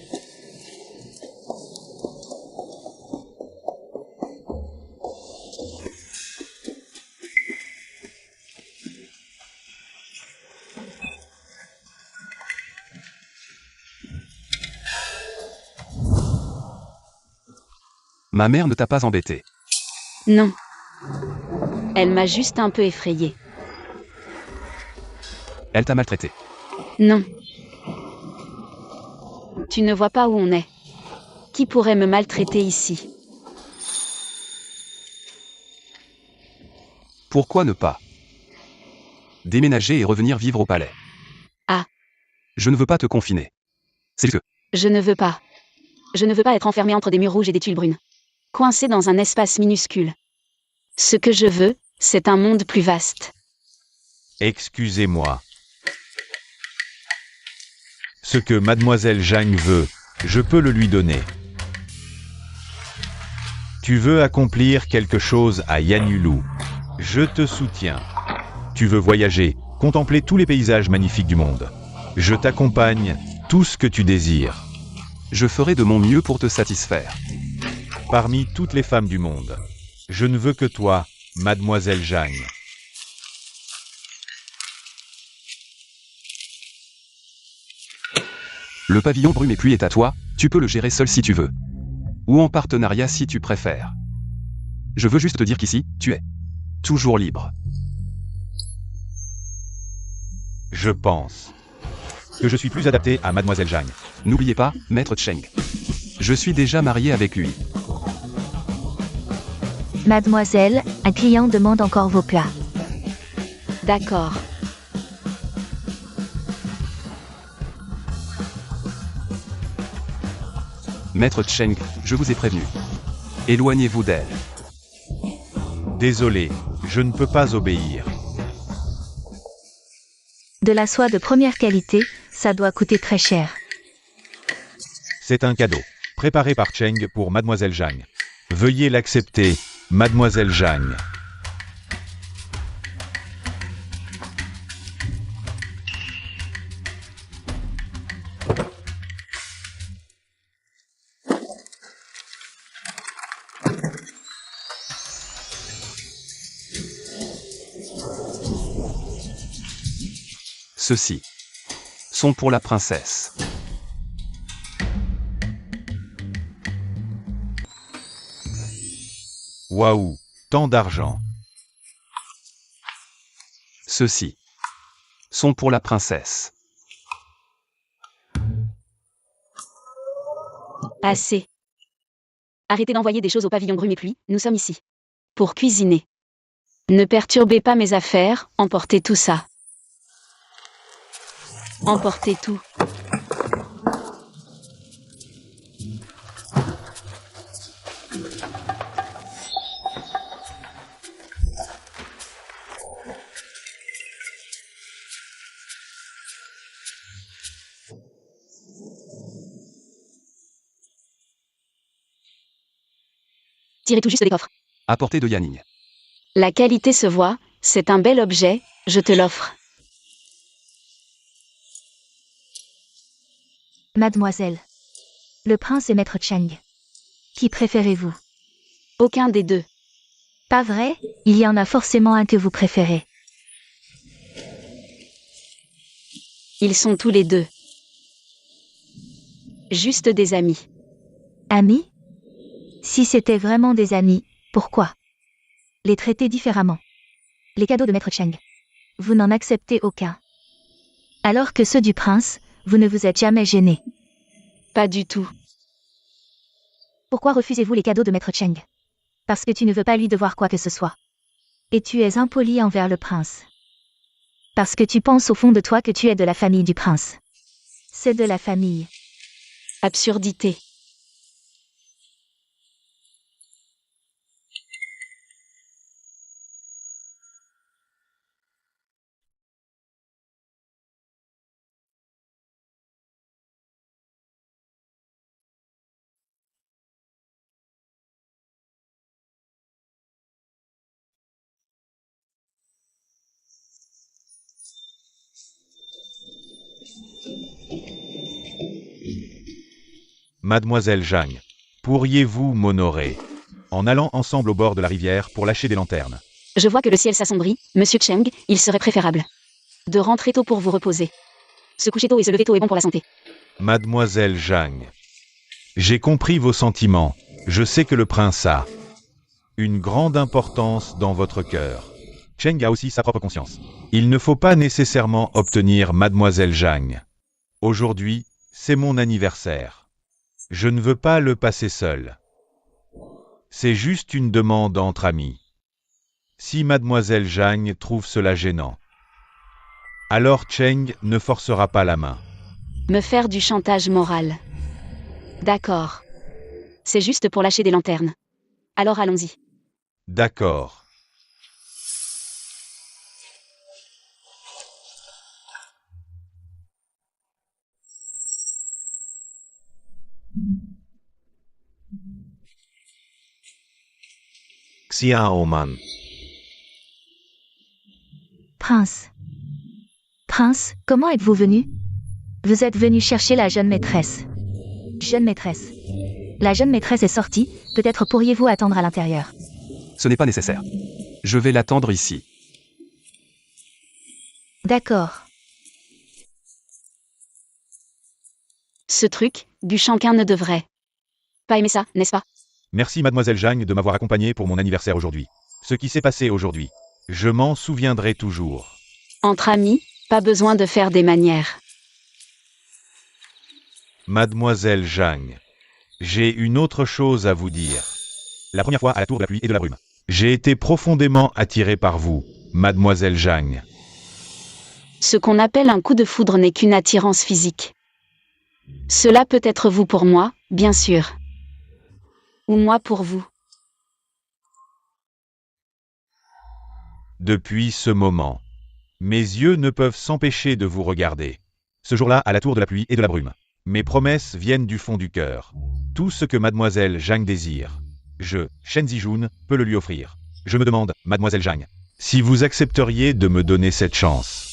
Ma mère ne t'a pas embêté. Non. Elle m'a juste un peu effrayée. Elle t'a maltraité. Non. Tu ne vois pas où on est. Qui pourrait me maltraiter ici? Pourquoi ne pas déménager et revenir vivre au palais? Ah. Je ne veux pas te confiner. C'est que Je ne veux pas. Je ne veux pas être enfermée entre des murs rouges et des tuiles brunes. Coincée dans un espace minuscule. Ce que je veux, c'est un monde plus vaste. Excusez-moi. Ce que mademoiselle Zhang veut, je peux le lui donner. Tu veux accomplir quelque chose à Yan Yulu. Je te soutiens. Tu veux voyager, contempler tous les paysages magnifiques du monde. Je t'accompagne, tout ce que tu désires. je ferai de mon mieux pour te satisfaire. Parmi toutes les femmes du monde, je ne veux que toi, mademoiselle Zhang. Le pavillon brume et pluie est à toi, tu peux le gérer seul si tu veux. Ou en partenariat si tu préfères. Je veux juste te dire qu'ici, tu es toujours libre. Je pense que je suis plus adapté à mademoiselle Zhang. N'oubliez pas, maître Cheng. Je suis déjà marié avec lui. Mademoiselle, un client demande encore vos plats. D'accord. Maître Cheng, je vous ai prévenu. Éloignez-vous d'elle. Désolé, je ne peux pas obéir. De la soie de première qualité, ça doit coûter très cher. C'est un cadeau, préparé par Cheng pour mademoiselle Zhang. Veuillez l'accepter, mademoiselle Zhang. Ceux-ci sont pour la princesse. Waouh, tant d'argent. Ceux-ci sont pour la princesse. Assez. Arrêtez d'envoyer des choses au pavillon Brume et Pluie, nous sommes ici. Pour cuisiner. Ne perturbez pas mes affaires, emportez tout ça. Emportez tout. Tirez tout juste des coffres. À portée de Yanning. La qualité se voit, c'est un bel objet, je te l'offre. Mademoiselle. Le prince et Maître Cheng. Qui préférez-vous? Aucun des deux. Pas vrai? Il y en a forcément un que vous préférez. Ils sont tous les deux. Juste des amis. Amis? Si c'était vraiment des amis, pourquoi les traiter différemment? Les cadeaux de Maître Cheng. Vous n'en acceptez aucun. Alors que ceux du prince, vous ne vous êtes jamais gêné. Pas du tout. Pourquoi refusez-vous les cadeaux de Maître Cheng? Parce que tu ne veux pas lui devoir quoi que ce soit. Et tu es impoli envers le prince. Parce que tu penses au fond de toi que tu es de la famille du prince. C'est de la famille. Absurdité. Mademoiselle Zhang, pourriez-vous m'honorer en allant ensemble au bord de la rivière pour lâcher des lanternes? Je vois que le ciel s'assombrit, Monsieur Cheng, il serait préférable de rentrer tôt pour vous reposer. Se coucher tôt et se lever tôt est bon pour la santé. Mademoiselle Zhang, j'ai compris vos sentiments. Je sais que le prince a une grande importance dans votre cœur. Cheng a aussi sa propre conscience. Il ne faut pas nécessairement obtenir Mademoiselle Zhang. Aujourd'hui, c'est mon anniversaire. Je ne veux pas le passer seul. C'est juste une demande entre amis. Si Mademoiselle Zhang trouve cela gênant, alors Cheng ne forcera pas la main. Me faire du chantage moral. D'accord. C'est juste pour lâcher des lanternes. Alors allons-y. D'accord. Xiaoman. Prince. Prince, comment êtes-vous venu? Vous êtes venu chercher la jeune maîtresse. Jeune maîtresse. La jeune maîtresse est sortie, peut-être pourriez-vous attendre à l'intérieur. Ce n'est pas nécessaire. Je vais l'attendre ici. D'accord. Ce truc, du Shanquin ne devrait pas aimer ça, n'est-ce pas? Merci Mademoiselle Zhang de m'avoir accompagné pour mon anniversaire aujourd'hui. Ce qui s'est passé aujourd'hui, je m'en souviendrai toujours. Entre amis, pas besoin de faire des manières. Mademoiselle Zhang, j'ai une autre chose à vous dire. La première fois à la tour de la pluie et de la brume. J'ai été profondément attiré par vous, Mademoiselle Zhang. Ce qu'on appelle un coup de foudre n'est qu'une attirance physique. Cela peut être vous pour moi, bien sûr. Ou moi pour vous. Depuis ce moment, mes yeux ne peuvent s'empêcher de vous regarder. Ce jour-là, à la tour de la pluie et de la brume. Mes promesses viennent du fond du cœur. Tout ce que Mademoiselle Zhang désire, je, Shen Zijun, peux le lui offrir. Je me demande, Mademoiselle Zhang, si vous accepteriez de me donner cette chance.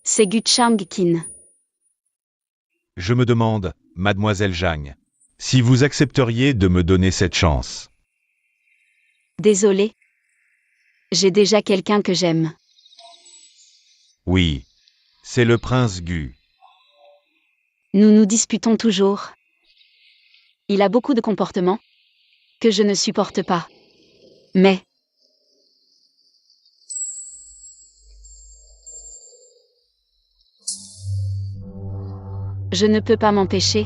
C'est Gu Chang-kin. Je me demande, Mademoiselle Zhang, si vous accepteriez de me donner cette chance. Désolé. J'ai déjà quelqu'un que j'aime. Oui, c'est le prince Gu. Nous nous disputons toujours. Il a beaucoup de comportements que je ne supporte pas. Mais... Je ne peux pas m'empêcher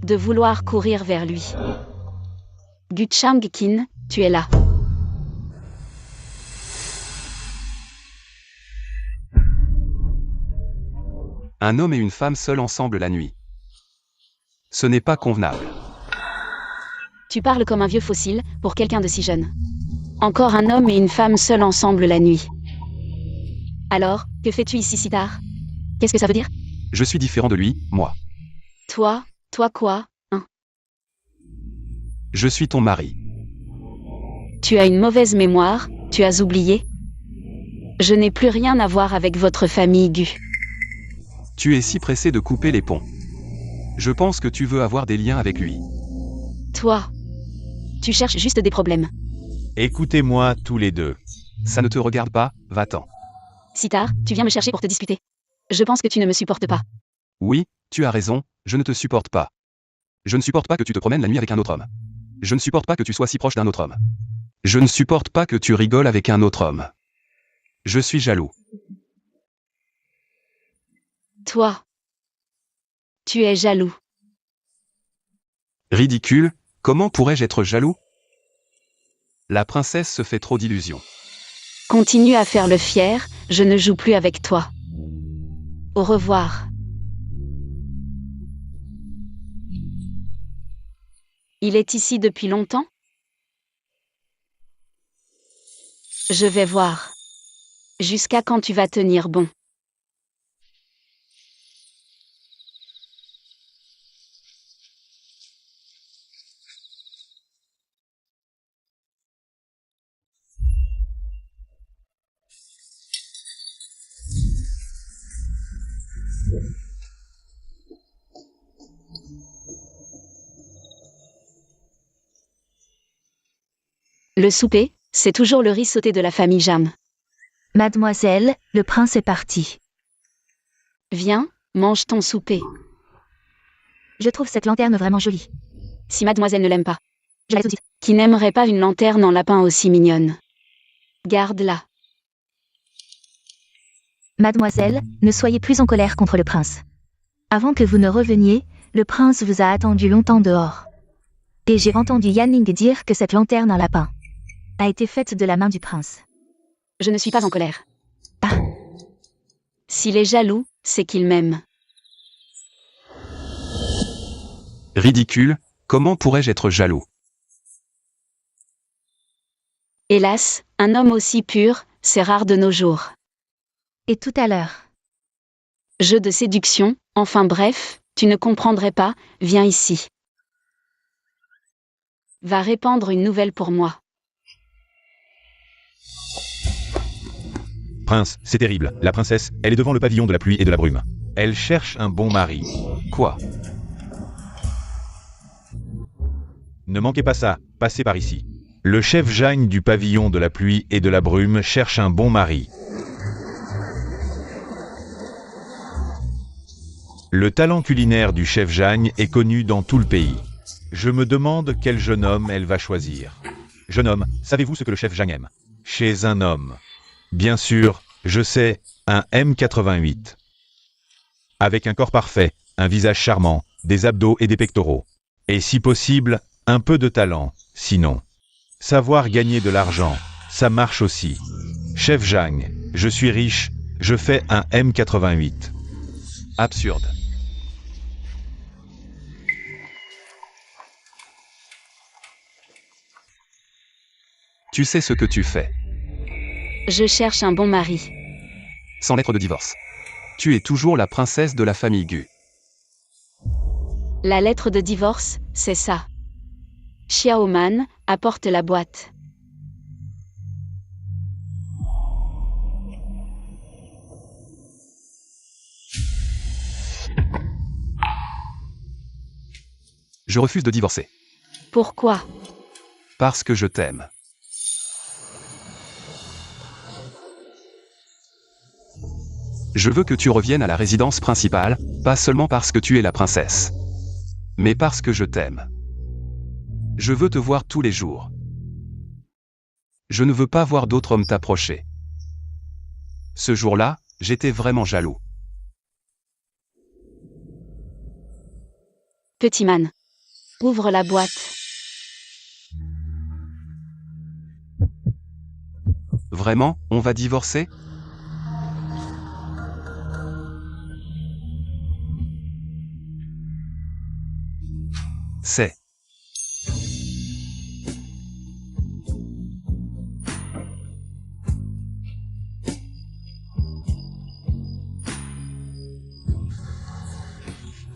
de vouloir courir vers lui. Guchang-kin, tu es là. Un homme et une femme seuls ensemble la nuit. Ce n'est pas convenable. Tu parles comme un vieux fossile, pour quelqu'un de si jeune. Encore un homme et une femme seuls ensemble la nuit. Alors, que fais-tu ici si tard? Qu'est-ce que ça veut dire? Je suis différent de lui, moi. Toi quoi, hein? Je suis ton mari. Tu as une mauvaise mémoire, tu as oublié? Je n'ai plus rien à voir avec votre famille Gu. Tu es si pressé de couper les ponts. Je pense que tu veux avoir des liens avec lui. Toi, tu cherches juste des problèmes. Écoutez-moi tous les deux. Ça ne te regarde pas, va-t'en. Si tard, tu viens me chercher pour te disputer. Je pense que tu ne me supportes pas. Oui, tu as raison, je ne te supporte pas. Je ne supporte pas que tu te promènes la nuit avec un autre homme. Je ne supporte pas que tu sois si proche d'un autre homme. Je ne supporte pas que tu rigoles avec un autre homme. Je suis jaloux. Toi, tu es jaloux. Ridicule, comment pourrais-je être jaloux? La princesse se fait trop d'illusions. Continue à faire le fier, je ne joue plus avec toi. Au revoir. Il est ici depuis longtemps? Je vais voir. Jusqu'à quand tu vas tenir bon? Le souper, c'est toujours le riz sauté de la famille Jam. Mademoiselle, le prince est parti. Viens, mange ton souper. Je trouve cette lanterne vraiment jolie. Si mademoiselle ne l'aime pas. Je l'ai tout dit. Qui n'aimerait pas une lanterne en lapin aussi mignonne? Garde-la. Mademoiselle, ne soyez plus en colère contre le prince. Avant que vous ne reveniez, le prince vous a attendu longtemps dehors. Et j'ai entendu Yanning dire que cette lanterne en lapin a été faite de la main du prince. Je ne suis pas en colère. Ah. S'il est jaloux, c'est qu'il m'aime. Ridicule, comment pourrais-je être jaloux? Hélas, un homme aussi pur, c'est rare de nos jours. Et tout à l'heure. Jeu de séduction, enfin bref, tu ne comprendrais pas, viens ici. Va répandre une nouvelle pour moi. Prince, c'est terrible. La princesse, elle est devant le pavillon de la pluie et de la brume. Elle cherche un bon mari. Quoi? Ne manquez pas ça, passez par ici. Le chef Jagne du pavillon de la pluie et de la brume cherche un bon mari. Le talent culinaire du chef Jagne est connu dans tout le pays. Je me demande quel jeune homme elle va choisir. Jeune homme, savez-vous ce que le chef Jagne aime? Chez un homme. Bien sûr, je sais, un M88. Avec un corps parfait, un visage charmant, des abdos et des pectoraux. Et si possible, un peu de talent, sinon. Savoir gagner de l'argent, ça marche aussi. Chef Jagne, je suis riche, je fais un M88. Absurde. Tu sais ce que tu fais. Je cherche un bon mari. Sans lettre de divorce. Tu es toujours la princesse de la famille Gu. La lettre de divorce, c'est ça. Xiaoman, apporte la boîte. Je refuse de divorcer. Pourquoi? Parce que je t'aime. Je veux que tu reviennes à la résidence principale, pas seulement parce que tu es la princesse, mais parce que je t'aime. Je veux te voir tous les jours. Je ne veux pas voir d'autres hommes t'approcher. Ce jour-là, j'étais vraiment jaloux. Petit man. Ouvre la boîte. Vraiment, on va divorcer? C'est.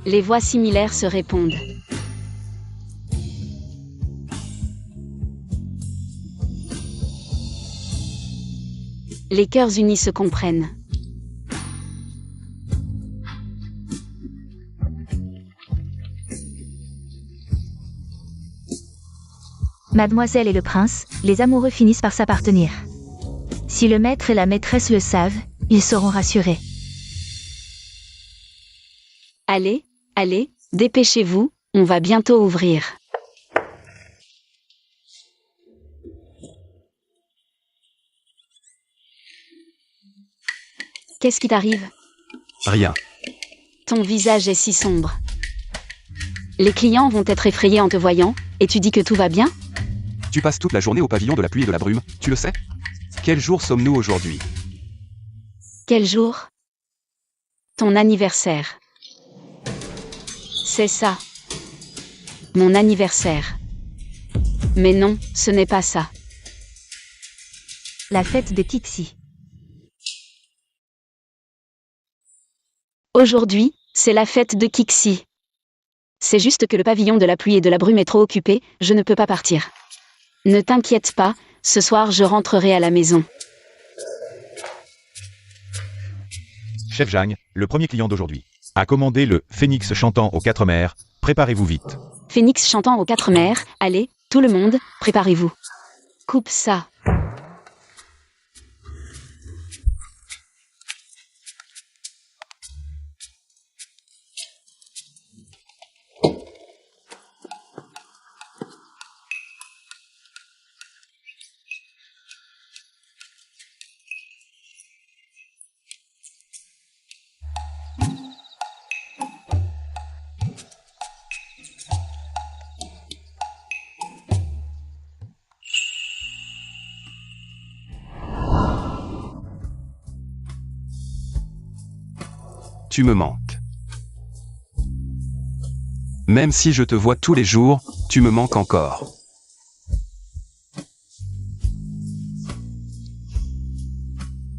Les voix similaires se répondent. Les cœurs unis se comprennent. Mademoiselle et le prince, les amoureux finissent par s'appartenir. Si le maître et la maîtresse le savent, ils seront rassurés. Allez, allez, dépêchez-vous, on va bientôt ouvrir. Qu'est-ce qui t'arrive? Rien. Ton visage est si sombre. Les clients vont être effrayés en te voyant, et tu dis que tout va bien? Tu passes toute la journée au pavillon de la pluie et de la brume, tu le sais? Quel jour sommes-nous aujourd'hui? Quel jour? Ton anniversaire. C'est ça. Mon anniversaire. Mais non, ce n'est pas ça. La fête de Kixi. Aujourd'hui, c'est la fête de Kixi. C'est juste que le pavillon de la pluie et de la brume est trop occupé, je ne peux pas partir. Ne t'inquiète pas, ce soir je rentrerai à la maison. Chef Jang, le premier client d'aujourd'hui, a commandé le phénix chantant aux 4 mers. Préparez-vous vite. Phénix chantant aux 4 mers, allez, tout le monde, préparez-vous. Coupe ça. Tu me manques. Même si je te vois tous les jours, tu me manques encore.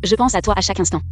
Je pense à toi à chaque instant.